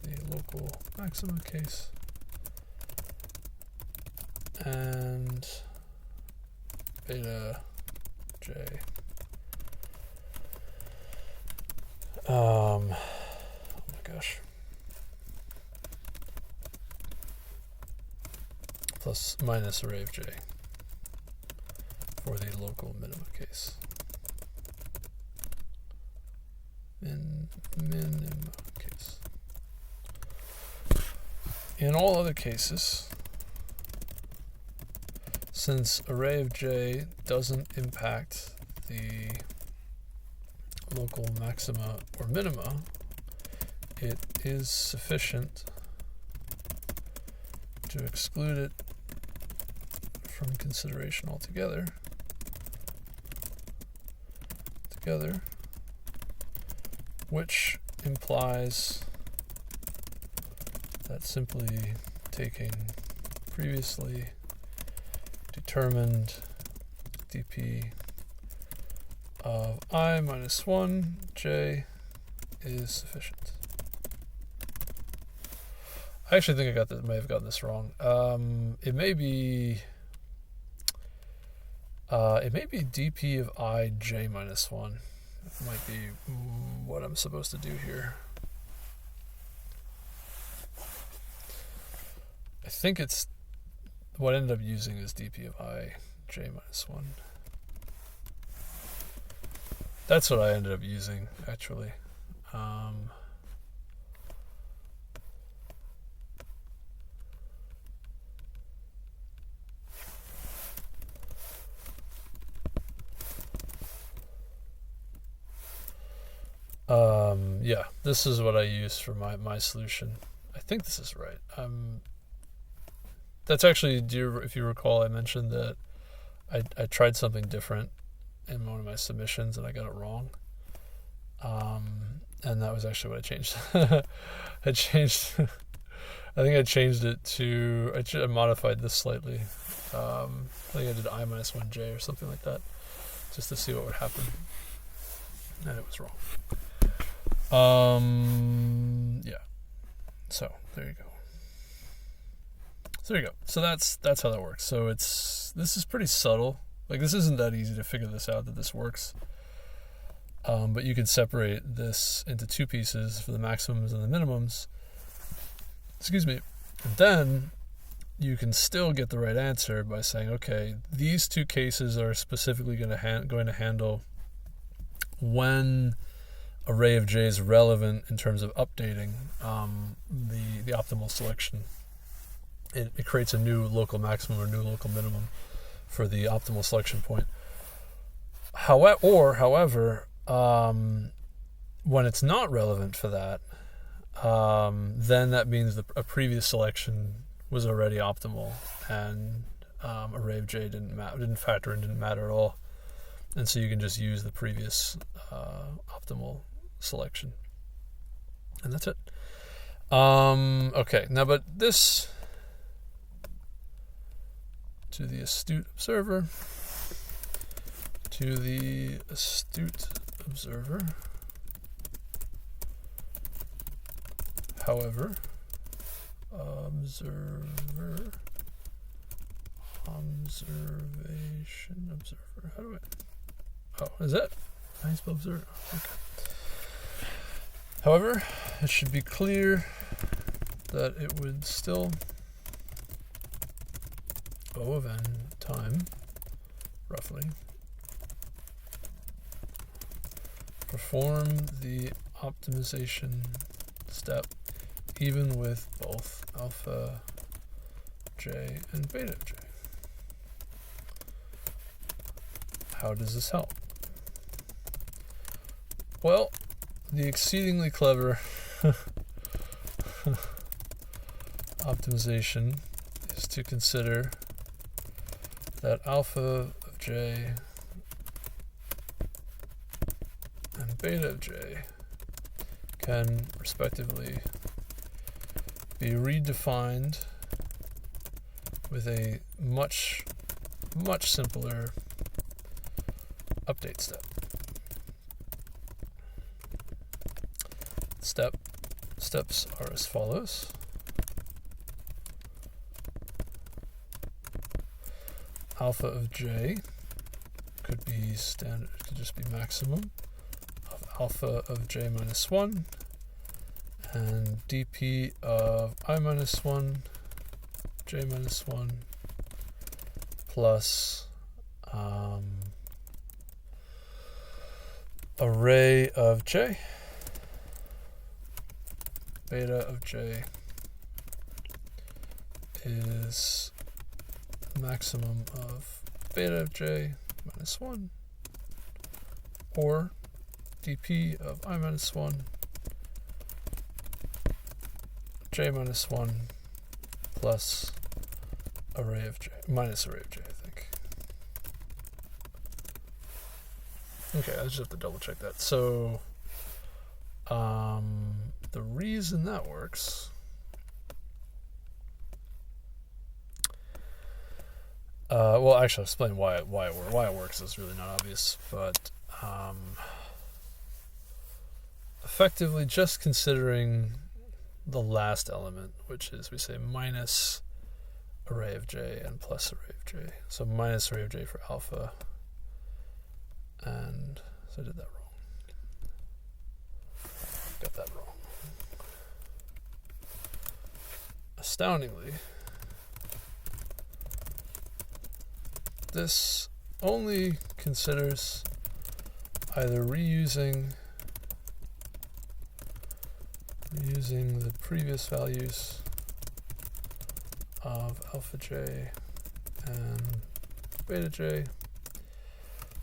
the local maxima case and beta j oh my gosh, plus minus array of j for the local minima case. Minima case. In all other cases, since array of j doesn't impact the local maxima or minima, it is sufficient to exclude it from consideration altogether. Which implies that simply taking previously determined dp of I minus 1 j is sufficient. I actually think I may have gotten this wrong. It may be dp of I j minus 1. That might be what I'm supposed to do here. I think it's what I ended up using is dp of I j minus 1. That's what I ended up using, actually. Yeah, this is what I used for my solution. I think this is right. That's actually, if you recall, I mentioned that I tried something different in one of my submissions and I got it wrong. And that was actually what I changed. I think I changed it to, I modified this slightly. I think I did I minus 1j or something like that, just to see what would happen. And it was wrong. Yeah. So there you go. So that's how that works. So this is pretty subtle. Like, this isn't that easy to figure this out, that this works. But you can separate this into two pieces for the maximums and the minimums. Excuse me. And then you can still get the right answer by saying, okay, these two cases are specifically going to handle when array of j is relevant in terms of updating the optimal selection. It creates a new local maximum or new local minimum for the optimal selection point. However, when it's not relevant for that, then that means that a previous selection was already optimal, and array of j didn't factor in, didn't matter at all, and so you can just use the previous optimal selection, and that's it. Okay, now, but this, to the astute observer, however, observer, how do I, is it? I spell observer, okay. However, it should be clear that it would still O of n time, roughly, perform the optimization step even with both alpha j and beta j. How does this help? Well, the exceedingly clever optimization is to consider that alpha of j and beta of j can respectively be redefined with a much simpler update step. Steps are as follows. Alpha of j could be standard, could just be maximum of alpha of j minus 1, and dp of I minus 1, j minus 1, plus array of j, beta of j is maximum of beta of j minus 1, or dp of I minus 1, j minus 1, plus array of j, minus array of j, I think. Okay, I just have to double check that. So the reason that works, well, actually, I'll explain why it works is really not obvious, but effectively just considering the last element, which is, we say, minus array of j and plus array of j. So minus array of j for alpha, and so I did that wrong. Got that wrong. Astoundingly, this only considers either reusing the previous values of alpha j and beta j,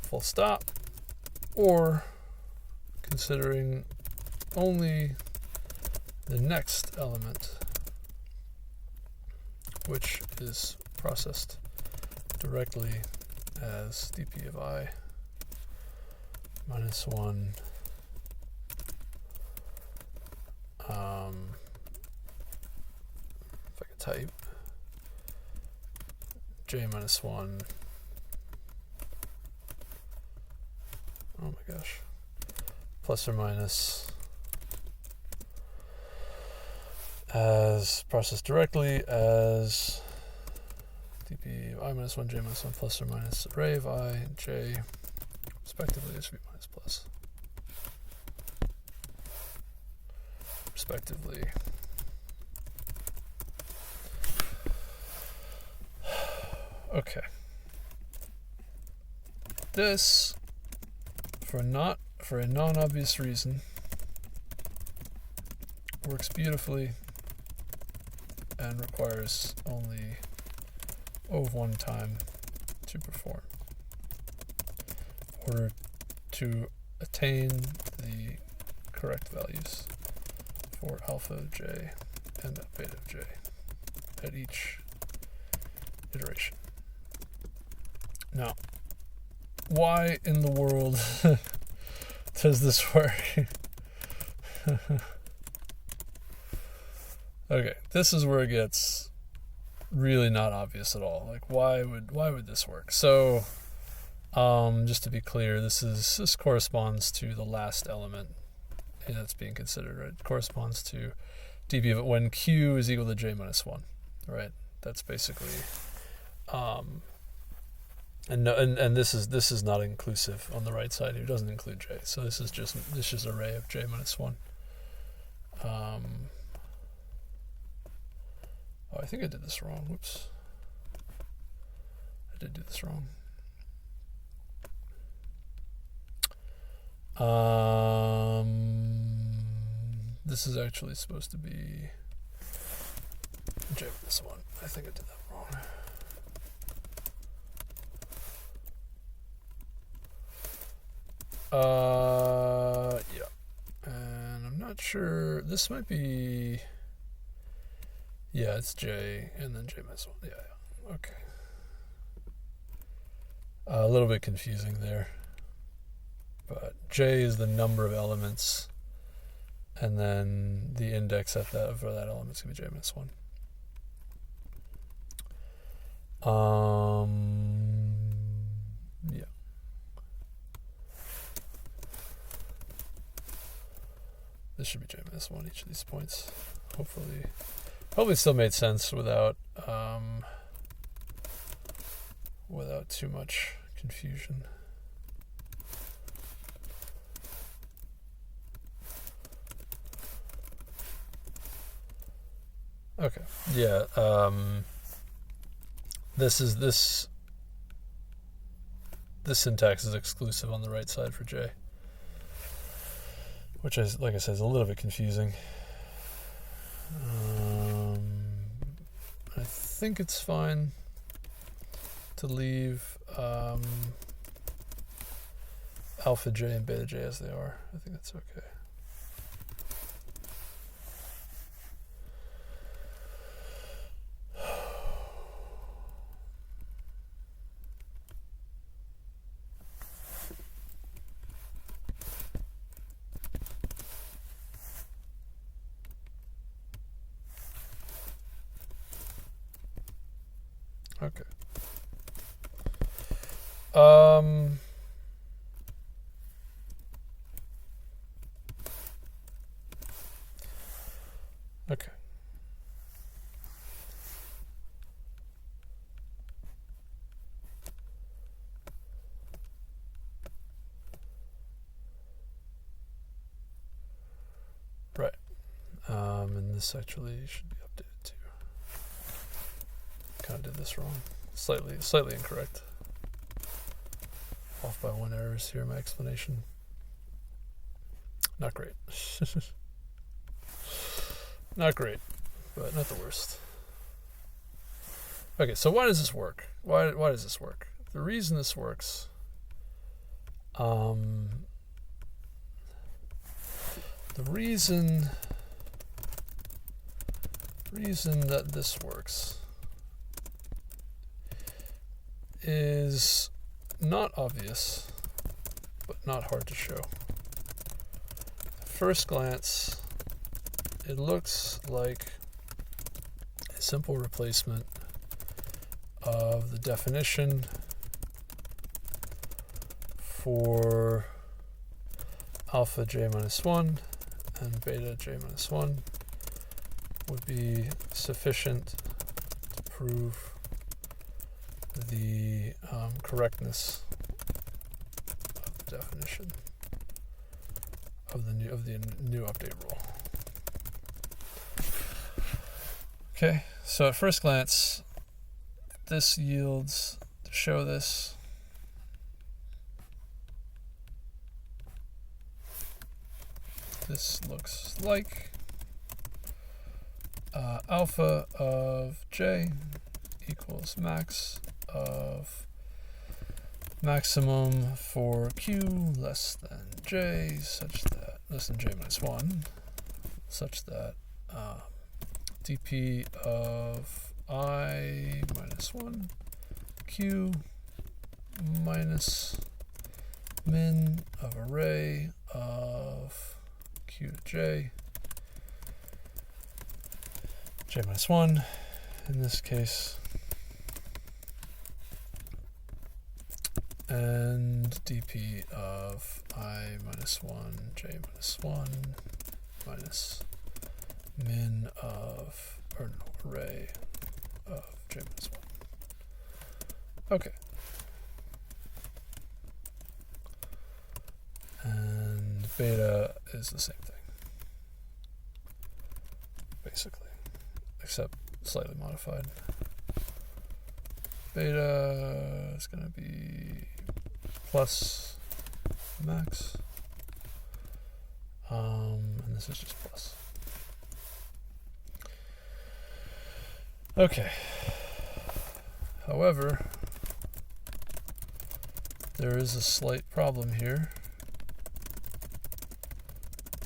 full stop, or considering only the next element, which is processed directly as dp of I minus 1 if I can type j minus 1, oh my gosh, plus or minus as processed directly as dp of I minus 1, j minus 1, plus or minus array of I and j, respectively. This should be minus plus. Respectively. Okay. This, for a non-obvious reason, works beautifully and requires only O of 1 time to perform in order to attain the correct values for alpha of j and beta of j at each iteration. Now, why in the world does this work? Okay, this is where it gets really not obvious at all. Like, why would this work? So, just to be clear, this corresponds to the last element that's being considered, right? It corresponds to dp of it when q is equal to j minus 1, right? That's basically, and this is not inclusive on the right side. It doesn't include j. So this is just array of j minus 1. Oh, I think I did this wrong. Whoops. I did do this wrong. This is actually supposed to be j minus 1. I think I did that wrong. Yeah. And I'm not sure. This might be. Yeah, it's j and then j minus 1. Yeah. Okay. A little bit confusing there. But j is the number of elements, and then the index for that element is going to be j minus 1. Yeah. This should be j minus 1, each of these points. Hopefully it still made sense without too much confusion. Okay. Yeah. This syntax is exclusive on the right side for j, which is, like I said, is a little bit confusing. I think it's fine to leave alpha j and beta j as they are. I think that's okay. Okay. Okay. Right. And this actually should be updated too. Kind of did this wrong. Slightly incorrect. Off by 1 errors here in my explanation. Not great. Not great, but not the worst. Okay, so why does this work? Why does this work? The reason this works, the reason that this works is not obvious, but not hard to show. At first glance, it looks like a simple replacement of the definition for alpha j minus 1 and beta j minus 1 would be sufficient to prove the correctness of the definition of the new update rule. Okay, so at first glance, this yields, to show this, this looks like alpha of j equals max of maximum for q less than j, such that, less than j minus 1, such that dp of I minus 1 q minus min of array of q to j minus 1 in this case, and dp of I minus 1 j minus 1 minus min of, or no, array of j minus 1. Okay. And beta is the same thing, basically, except slightly modified. Beta is going to be plus max, and this is just plus. Okay. However, there is a slight problem here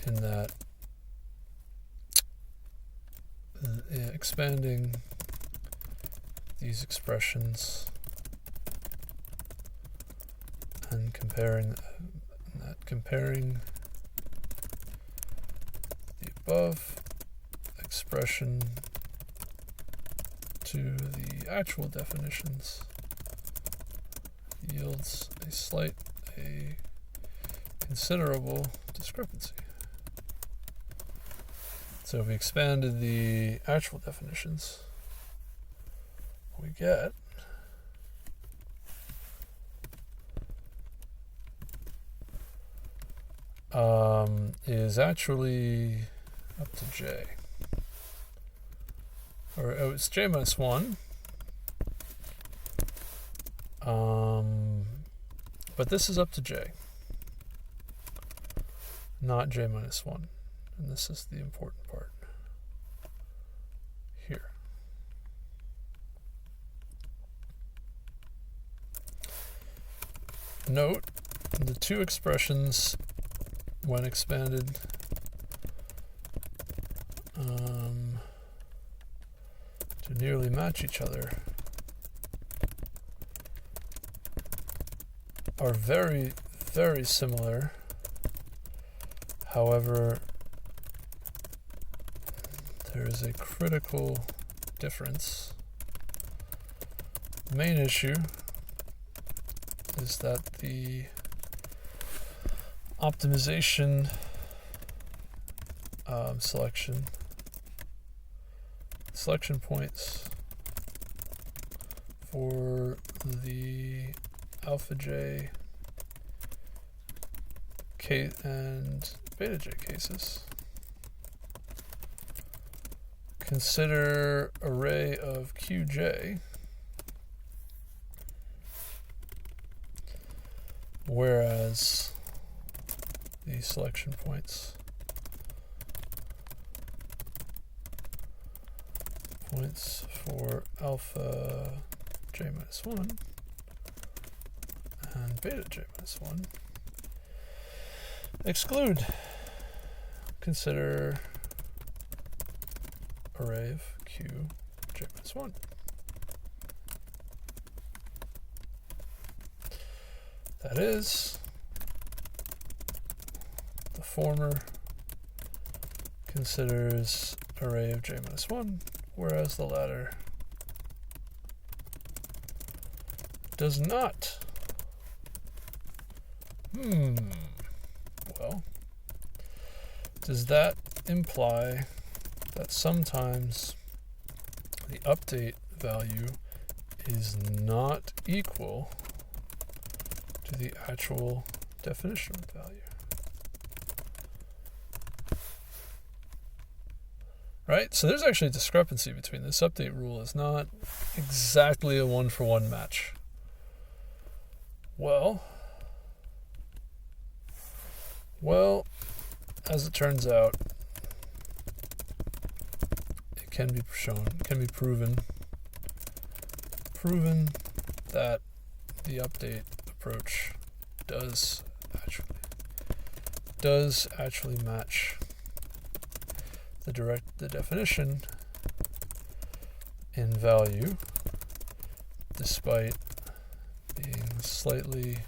in that expanding these expressions and comparing the above expression to the actual definitions yields a considerable discrepancy. So if we expanded the actual definitions, we get is actually up to j. Or it's j minus 1. But this is up to j, not j minus 1. And this is the important part here. Note the two expressions, when expanded, to nearly match each other, are very, very similar. However, there is a critical difference The main issue is that the optimization selection points for the alpha j and beta j cases consider array of qj, whereas the selection points for alpha j minus 1 and beta j minus 1 exclude. Consider array of q j minus 1. That is, the former considers array of j minus 1, whereas the latter does not. Well, does that imply that sometimes the update value is not equal to the actual definition value? Right? So there's actually a discrepancy between this update rule is not exactly a one-for-one match. Well, as it turns out, it can be proven that the update approach does actually match the definition in value, despite being slightly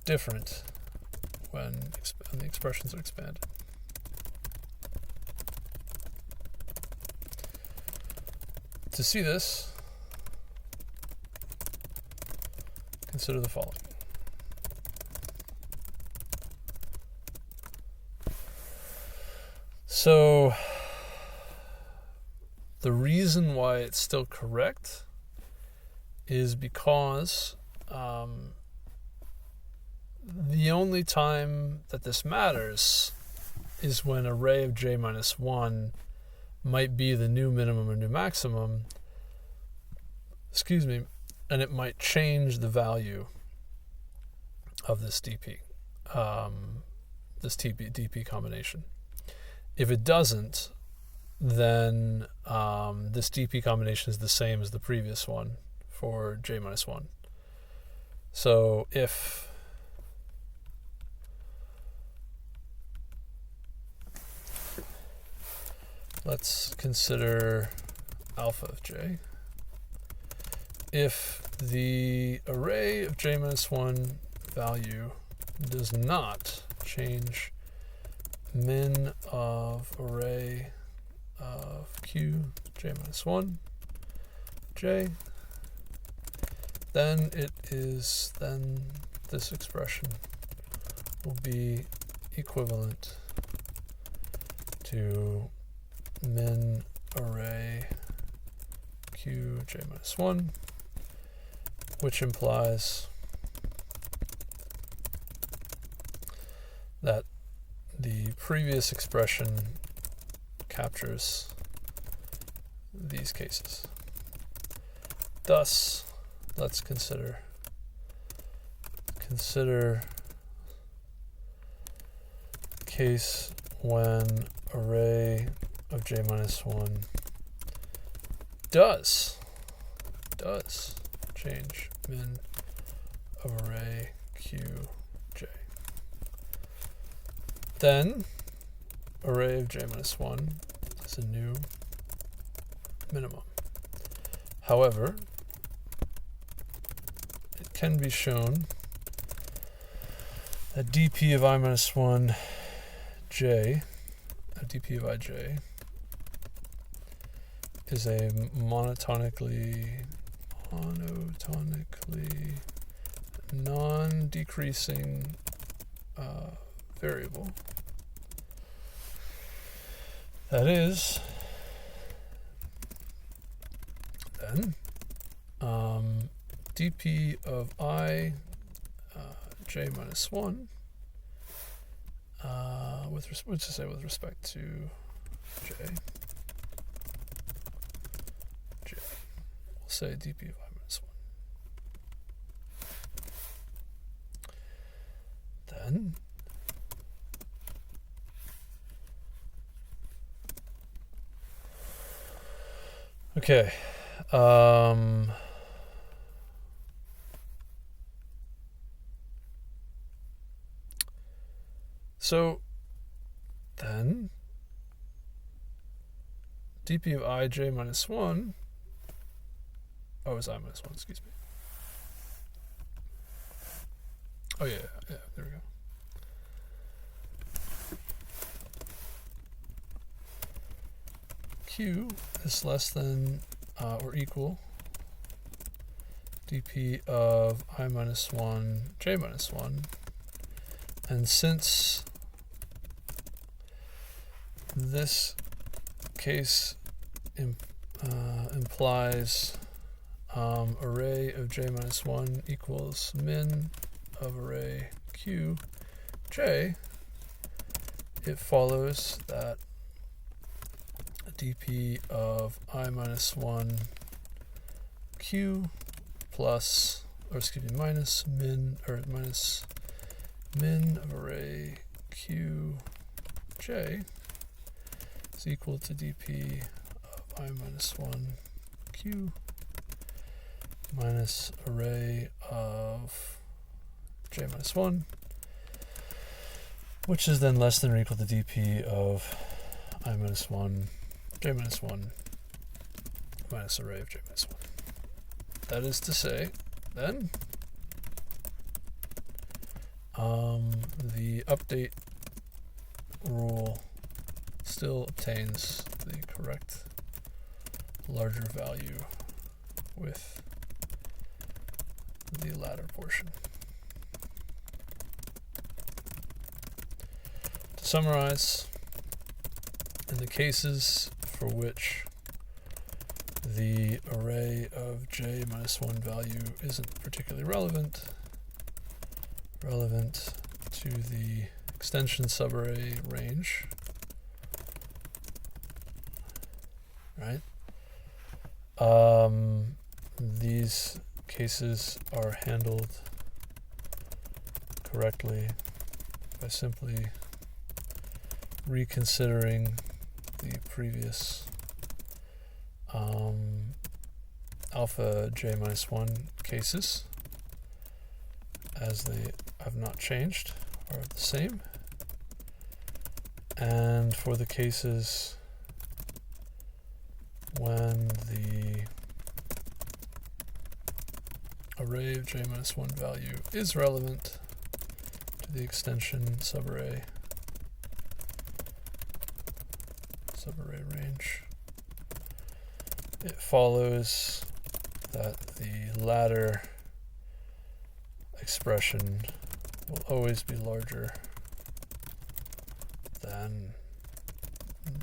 different when the expressions are expanded. To see this, consider the following. So, the reason why it's still correct is because the only time that this matters is when array of j minus 1 might be the new minimum or new maximum, and it might change the value of this DP, this DP combination. If it doesn't, then this DP combination is the same as the previous one for j minus 1. So if let's consider alpha of j. If the array of j minus 1 value does not change min of array of q j minus 1 j, then this expression will be equivalent to min array q j minus 1, which implies that the previous expression captures these cases. Thus, let's consider case when array of j minus 1 does change min of array q j. Then array of j minus 1 is a new minimum. However, it can be shown that dp of I minus 1 j, dp of ij, is a monotonically monotonically non-decreasing variable. That is, then, dp of I j minus 1 with respect to j. We'll say dp of I minus 1. Then okay. So then dp of I j minus 1, is I minus 1, excuse me. Oh yeah, there we go. Q is less than or equal dp of I minus 1 j minus 1, and since this case implies array of j minus 1 equals min of array q j, it follows that dp of I minus 1 q plus, minus min of array q j is equal to dp of I minus 1 q minus array of j minus 1, which is then less than or equal to dp of I minus 1 j minus 1 minus array of j minus 1. That is to say, then, the update rule still obtains the correct larger value with the latter portion. To summarize, in the cases for which the array of j minus 1 value isn't particularly relevant to the extension subarray range, right? These cases are handled correctly by simply reconsidering the previous alpha j minus 1 cases, as they have not changed, are the same. And for the cases when the array of j minus 1 value is relevant to the extension subarray range, it follows that the latter expression will always be larger than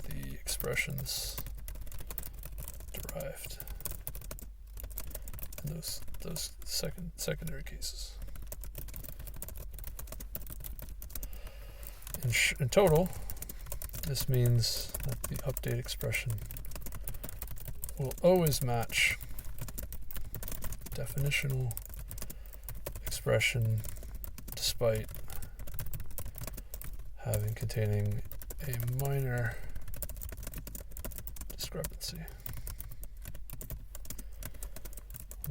the expressions derived in those secondary cases. In total, this means that the update expression will always match definitional expression despite containing a minor discrepancy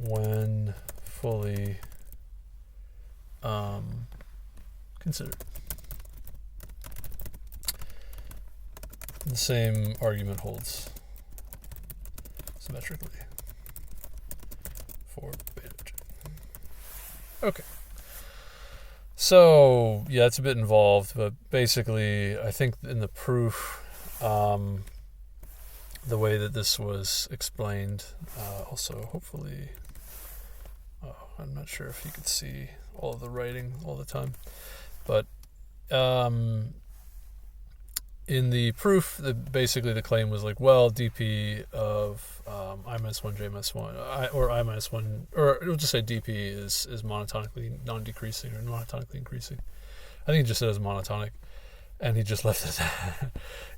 when fully considered. The same argument holds symmetrically for beta j. Okay. So, yeah, it's a bit involved, but basically, I think in the proof, the way that this was explained also hopefully I'm not sure if you could see all of the writing all the time, but in the proof, basically the claim was like, well, dp of I-1, J-1, or I-1, or it'll just say dp is monotonically non-decreasing or monotonically increasing. I think it just said it was monotonic, and he just left it.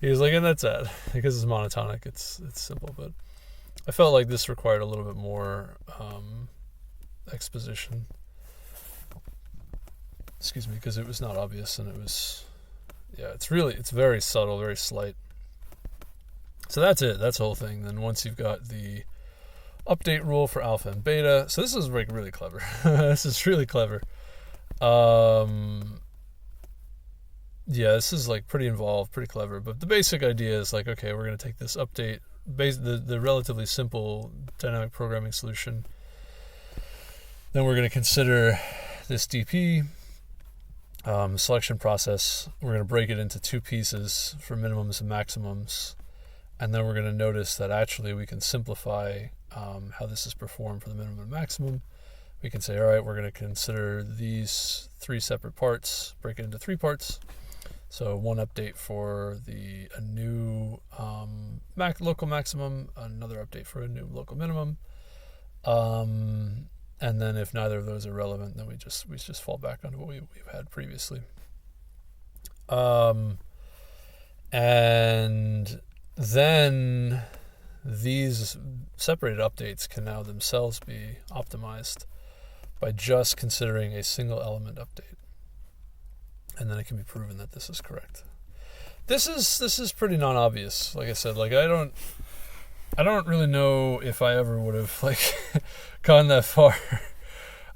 He was like, and that's it, because it's monotonic. It's simple, but I felt like this required a little bit more exposition. Excuse me, because it was not obvious, and it was, it's very subtle, very slight. So that's it. That's the whole thing. Then once you've got the update rule for alpha and beta, so this is like really clever. This is really clever. This is like pretty involved, pretty clever. But the basic idea is like, okay, we're going to take this update, the relatively simple dynamic programming solution. Then we're going to consider this DP selection process. We're going to break it into two pieces for minimums and maximums. And then we're going to notice that actually we can simplify how this is performed for the minimum and maximum. We can say, all right, we're going to consider these three separate parts, break it into three parts. So one update for a new local maximum, another update for a new local minimum. And then if neither of those are relevant, then we just fall back on what we've had previously. And then these separated updates can now themselves be optimized by just considering a single element update. And then it can be proven that this is correct. This is pretty non-obvious. Like I said, like I don't really know if I ever would have like gone that far.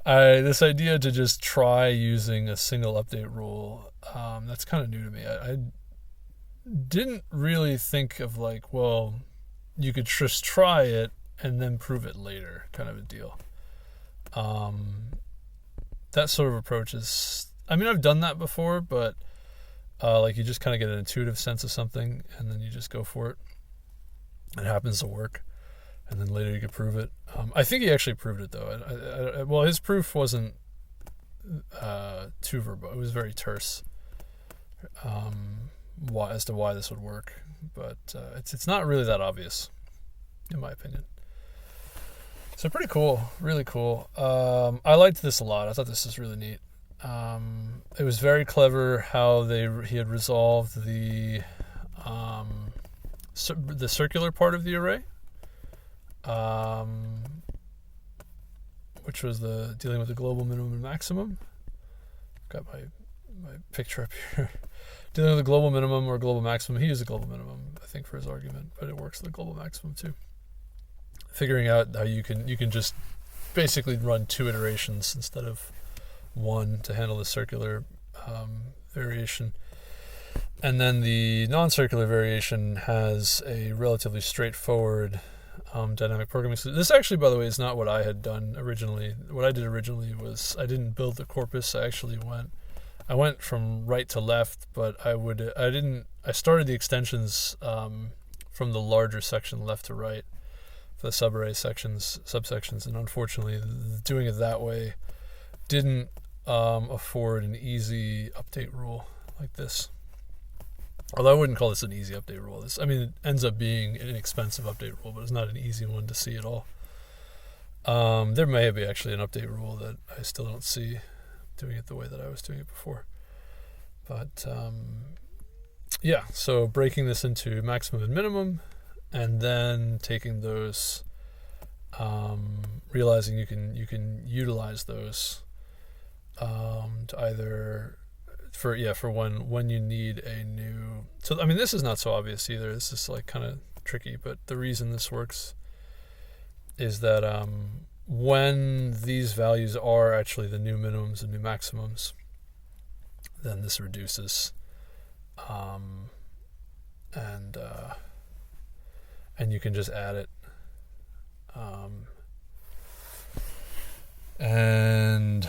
This idea to just try using a single update rule, that's kind of new to me. I didn't really think of like, well, you could just try it and then prove it later, kind of a deal. That sort of approach is, I mean, I've done that before, but like you just kind of get an intuitive sense of something and then you just go for it. It happens to work, and then later you can prove it. I think he actually proved it though. Well, his proof wasn't too verbose; it was very terse. As to why this would work, but it's not really that obvious, in my opinion. So pretty cool, really cool. I liked this a lot. I thought this was really neat. It was very clever how he had resolved the circular part of the array, which was dealing with the global minimum and maximum. Got my picture up here. Dealing with the global minimum or global maximum. He used the global minimum, I think, for his argument, but it works with the global maximum too. Figuring out how you can just basically run two iterations instead of one to handle the circular variation. And then the non-circular variation has a relatively straightforward dynamic programming solution. This actually, by the way, is not what I had done originally. What I did originally was I didn't build the corpus. I went from right to left, but I started the extensions from the larger section left to right for the subarray subsections, and unfortunately doing it that way didn't afford an easy update rule like this. Although I wouldn't call this an easy update rule. It ends up being an expensive update rule, but it's not an easy one to see at all. There may be actually an update rule that I still don't see doing it the way that I was doing it before. But so breaking this into maximum and minimum, and then taking those, realizing you can utilize those to either for when you need a new. So I mean, this is not so obvious either. This is like kind of tricky, but the reason this works is that when these values are actually the new minimums and new maximums, then this reduces, and you can just add it, and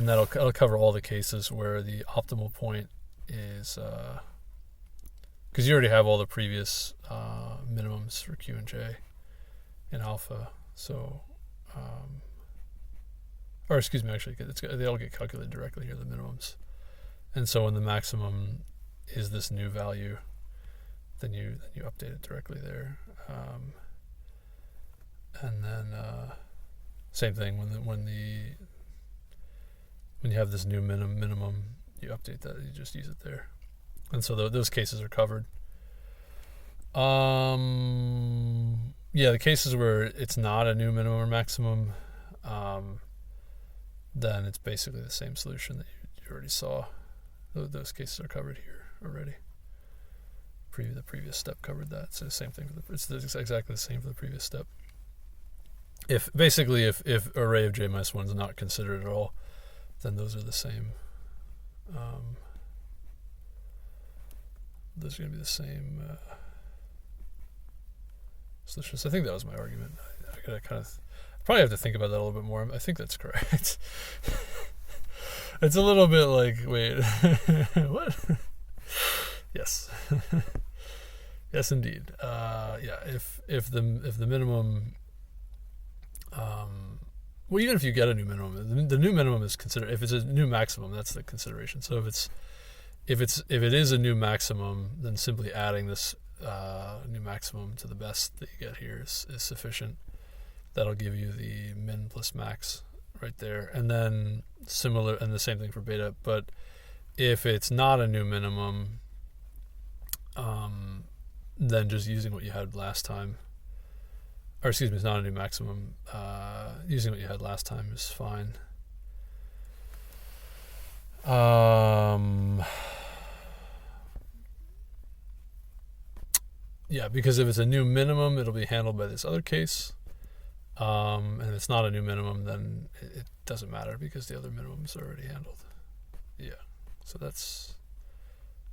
that'll cover all the cases where the optimal point is, because you already have all the previous minimums for Q and J in alpha, So, or excuse me, actually, they all get calculated directly here, the minimums. And so when the maximum is this new value, then you update it directly there. And then same thing when you have this new minimum, you update that. You just use it there. And so those cases are covered. Yeah, the cases where it's not a new minimum or maximum, then it's basically the same solution that you already saw. Those cases are covered here already. The previous step covered that. So the same thing it's exactly the same for the previous step. If array of j minus 1 is not considered at all, then those are the same. Those are going to be the same solutions. I think that was my argument. I gotta probably have to think about that a little bit more. I think that's correct. It's a little bit like, wait, what? Yes. Yes, indeed. Yeah, if the minimum, well, even if you get a new minimum, the new minimum is considered. If it's a new maximum, that's the consideration. So if it is a new maximum, then simply adding this new maximum to the best that you get here is sufficient. That'll give you the min plus max right there, and then the same thing for beta. But if it's not a new minimum, then just using what you had last time, or excuse me, it's not a new maximum. Using what you had last time is fine. Yeah, because if it's a new minimum, it'll be handled by this other case. And if it's not a new minimum, then it doesn't matter because the other minimums are already handled. Yeah, so that's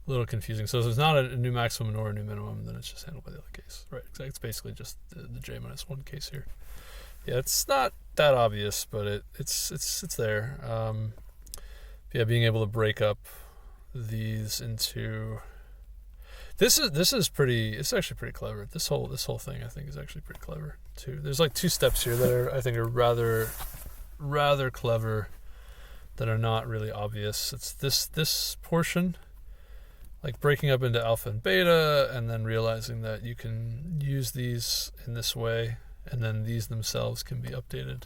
a little confusing. So if it's not a new maximum nor a new minimum, then it's just handled by the other case. Right, it's basically just the j minus 1 case here. Yeah, it's not that obvious, but it's there. Yeah, being able to break up these into... This is pretty. It's actually pretty clever. This whole thing I think is actually pretty clever too. There's like 2 steps here that I think are rather clever, that are not really obvious. It's this portion, like breaking up into alpha and beta, and then realizing that you can use these in this way, and then these themselves can be updated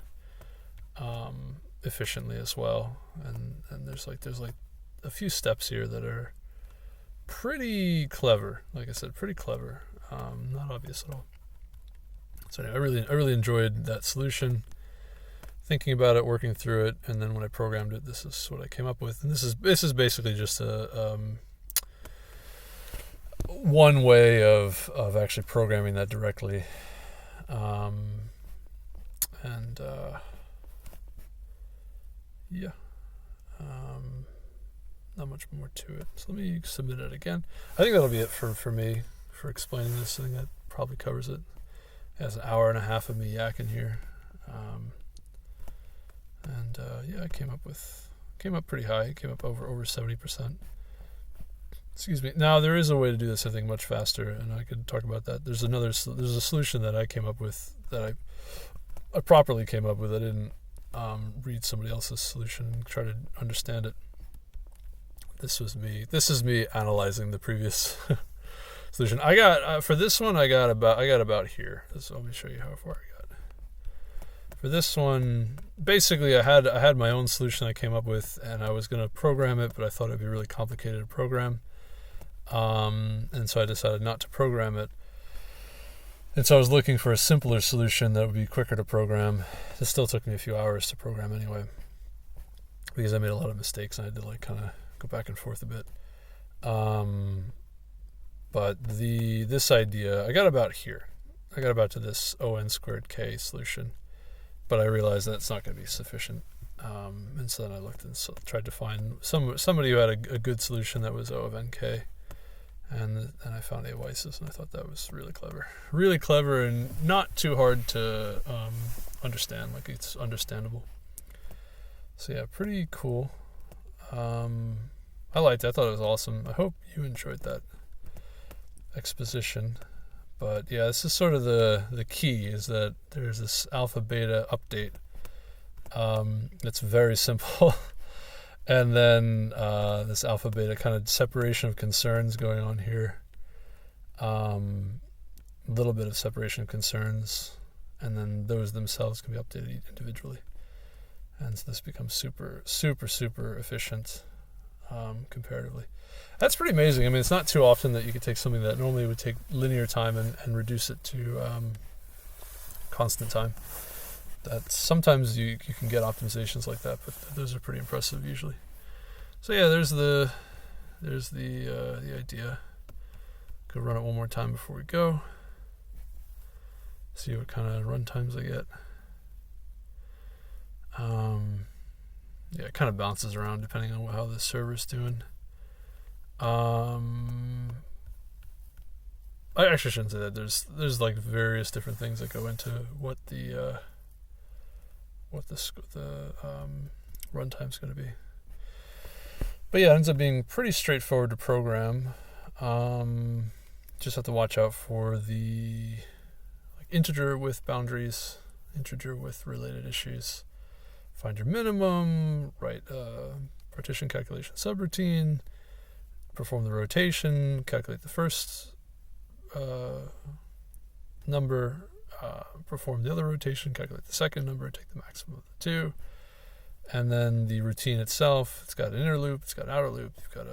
efficiently as well. And there's like a few steps here that are pretty clever. Like I said, pretty clever. Not obvious at all. So anyway, I really enjoyed that solution. Thinking about it, working through it, and then when I programmed it, this is what I came up with. And this is basically just a one way of actually programming that directly. Yeah. Not much more to it. So let me submit it again. I think that'll be it for me for explaining this. I think that probably covers it. It has an hour and a half of me yakking here. Yeah, I came up pretty high. It came up over 70%. Excuse me. Now there is a way to do this, I think, much faster, and I could talk about that. There's a solution that I came up with that I properly came up with. I didn't read somebody else's solution and try to understand it. This is me analyzing the previous solution. I got for this one. I got about here. So let me show you how far I got. For this one, basically, I had my own solution I came up with, and I was going to program it, but I thought it'd be really complicated to program, and so I decided not to program it. And so I was looking for a simpler solution that would be quicker to program. It still took me a few hours to program anyway, because I made a lot of mistakes and I had to kind of go back and forth a bit. But this idea, I got about here. I got about to this O(n) squared k solution, but I realized that's not going to be sufficient. And so then I looked and tried to find somebody who had a good solution that was O of nk. And I found Aoisis, and I thought that was really clever, and not too hard to understand. Like, it's understandable. So yeah, pretty cool. I liked it. I thought it was awesome. I hope you enjoyed that exposition. But yeah, this is sort of the key, is that there's this alpha beta update. It's very simple. And then this alpha beta kind of separation of concerns going on here. A little bit of separation of concerns, and then those themselves can be updated individually. And so this becomes super, super, super efficient comparatively. That's pretty amazing. I mean, it's not too often that you could take something that normally would take linear time and reduce it to constant time. That sometimes you can get optimizations like that, but those are pretty impressive usually. So yeah, there's the idea. Go run it one more time before we go. See what kind of run times I get. Yeah, it kind of bounces around depending on how the server's doing. I actually shouldn't say that. There's like various different things that go into what the runtime's going to be. But yeah, it ends up being pretty straightforward to program. Just have to watch out for the integer with boundaries, integer with related issues. Find your minimum, write partition calculation subroutine, perform the rotation, calculate the first number, perform the other rotation, calculate the second number, take the maximum of the two. And then the routine itself, it's got an inner loop, it's got an outer loop, you've got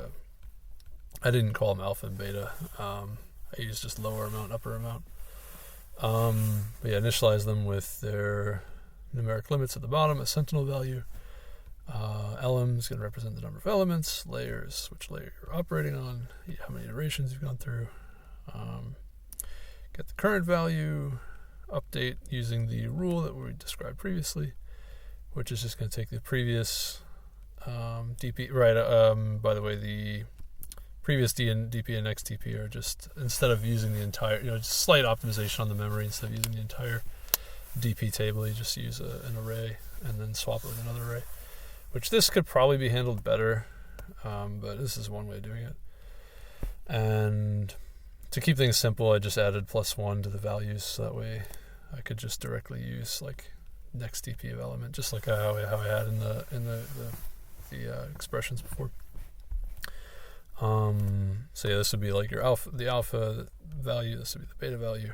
I didn't call them alpha and beta. I used just lower amount, upper amount. But yeah, initialize them with their numeric limits at the bottom, a sentinel value. Elem is going to represent the number of elements. Layers, which layer you're operating on, how many iterations you've gone through. Get the current value, update using the rule that we described previously, which is just going to take the previous DP. Right, by the way, the previous DP and XDP are just, instead of using the entire, just slight optimization on the memory, instead of using the entire DP table, you just use an array and then swap it with another array, which this could probably be handled better, but this is one way of doing it. And to keep things simple, I just added +1 to the values, so that way I could just directly use like next DP of element, just like how I had in the expressions before. So yeah, this would be like the alpha value, this would be the beta value,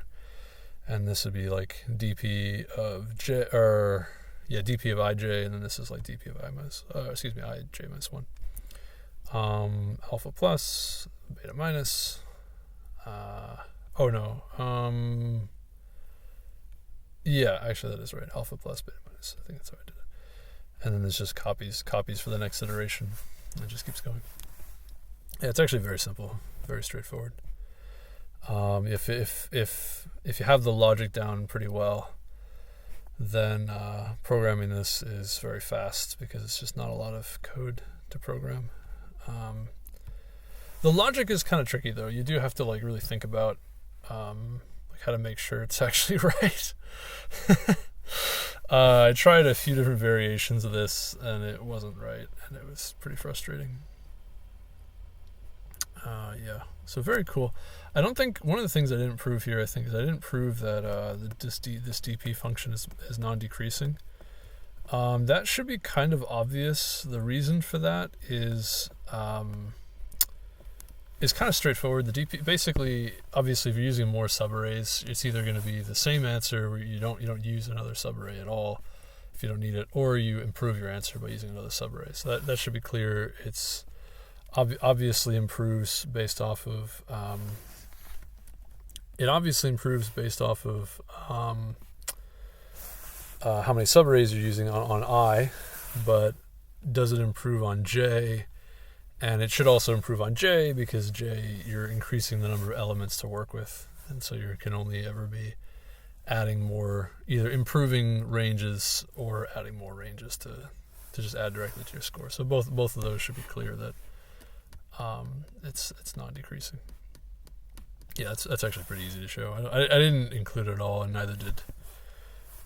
and this would be like DP of j, or yeah, DP of ij, and then this is like DP of ij minus 1. Alpha plus, beta minus. Yeah, actually that is right. Alpha plus, beta minus. I think that's how I did it. And then there's just copies for the next iteration. It just keeps going. Yeah, it's actually very simple, very straightforward. If you have the logic down pretty well, then programming this is very fast because it's just not a lot of code to program. The logic is kind of tricky though. You do have to like really think about how to make sure it's actually right. I tried a few different variations of this and it wasn't right, and it was pretty frustrating. Yeah, so very cool. I don't think, one of the things I didn't prove here, I think, is I didn't prove that this DP function is non-decreasing. That should be kind of obvious. The reason for that is kind of straightforward. The DP, basically, obviously, if you're using more subarrays, it's either going to be the same answer where you don't use another subarray at all if you don't need it, or you improve your answer by using another subarray. So that should be clear. It's obviously improves based off of how many subarrays you're using on I, but does it improve on J? And it should also improve on J, because J, you're increasing the number of elements to work with, and so you can only ever be adding more, either improving ranges or adding more ranges to just add directly to your score. So both of those should be clear that it's not decreasing. Yeah, that's actually pretty easy to show. I didn't include it all, and neither did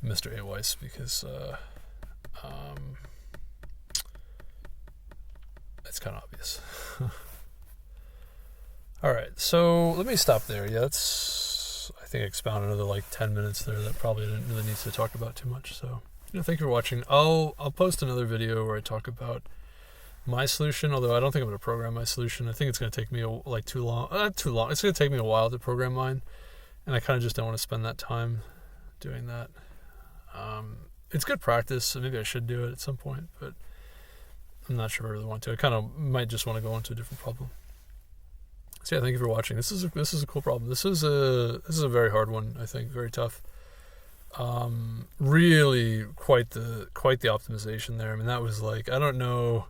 Mr. A. Weiss, because it's kind of obvious. All right, so let me stop there. Yeah, I think I expounded another like 10 minutes there that probably didn't really need to talk about too much. So, thank you for watching. I'll post another video where I talk about my solution, although I don't think I'm going to program my solution. I think it's going to take me too long. Not too long. It's going to take me a while to program mine, and I kind of just don't want to spend that time doing that. It's good practice, so maybe I should do it at some point, but I'm not sure if I really want to. I kind of might just want to go into a different problem. So yeah, thank you for watching. This is a cool problem. This is a very hard one, I think, very tough. Really quite the optimization there. I mean, that was like, I don't know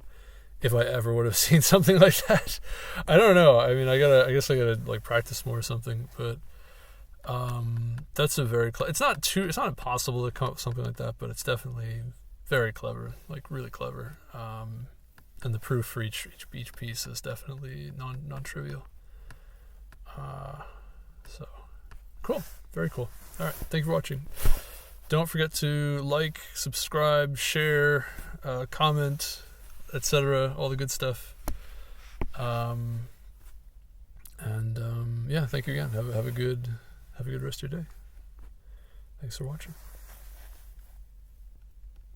if I ever would have seen something like that. I don't know. I mean, I guess I gotta like practice more or something, but that's a very it's not impossible to come up with something like that, but it's definitely very clever, like really clever. And the proof for each piece is definitely non-trivial. So cool, very cool. All right, thank you for watching. Don't forget to like, subscribe, share, comment, etc. All the good stuff. Yeah, thank you again. Have a good rest of your day. Thanks for watching.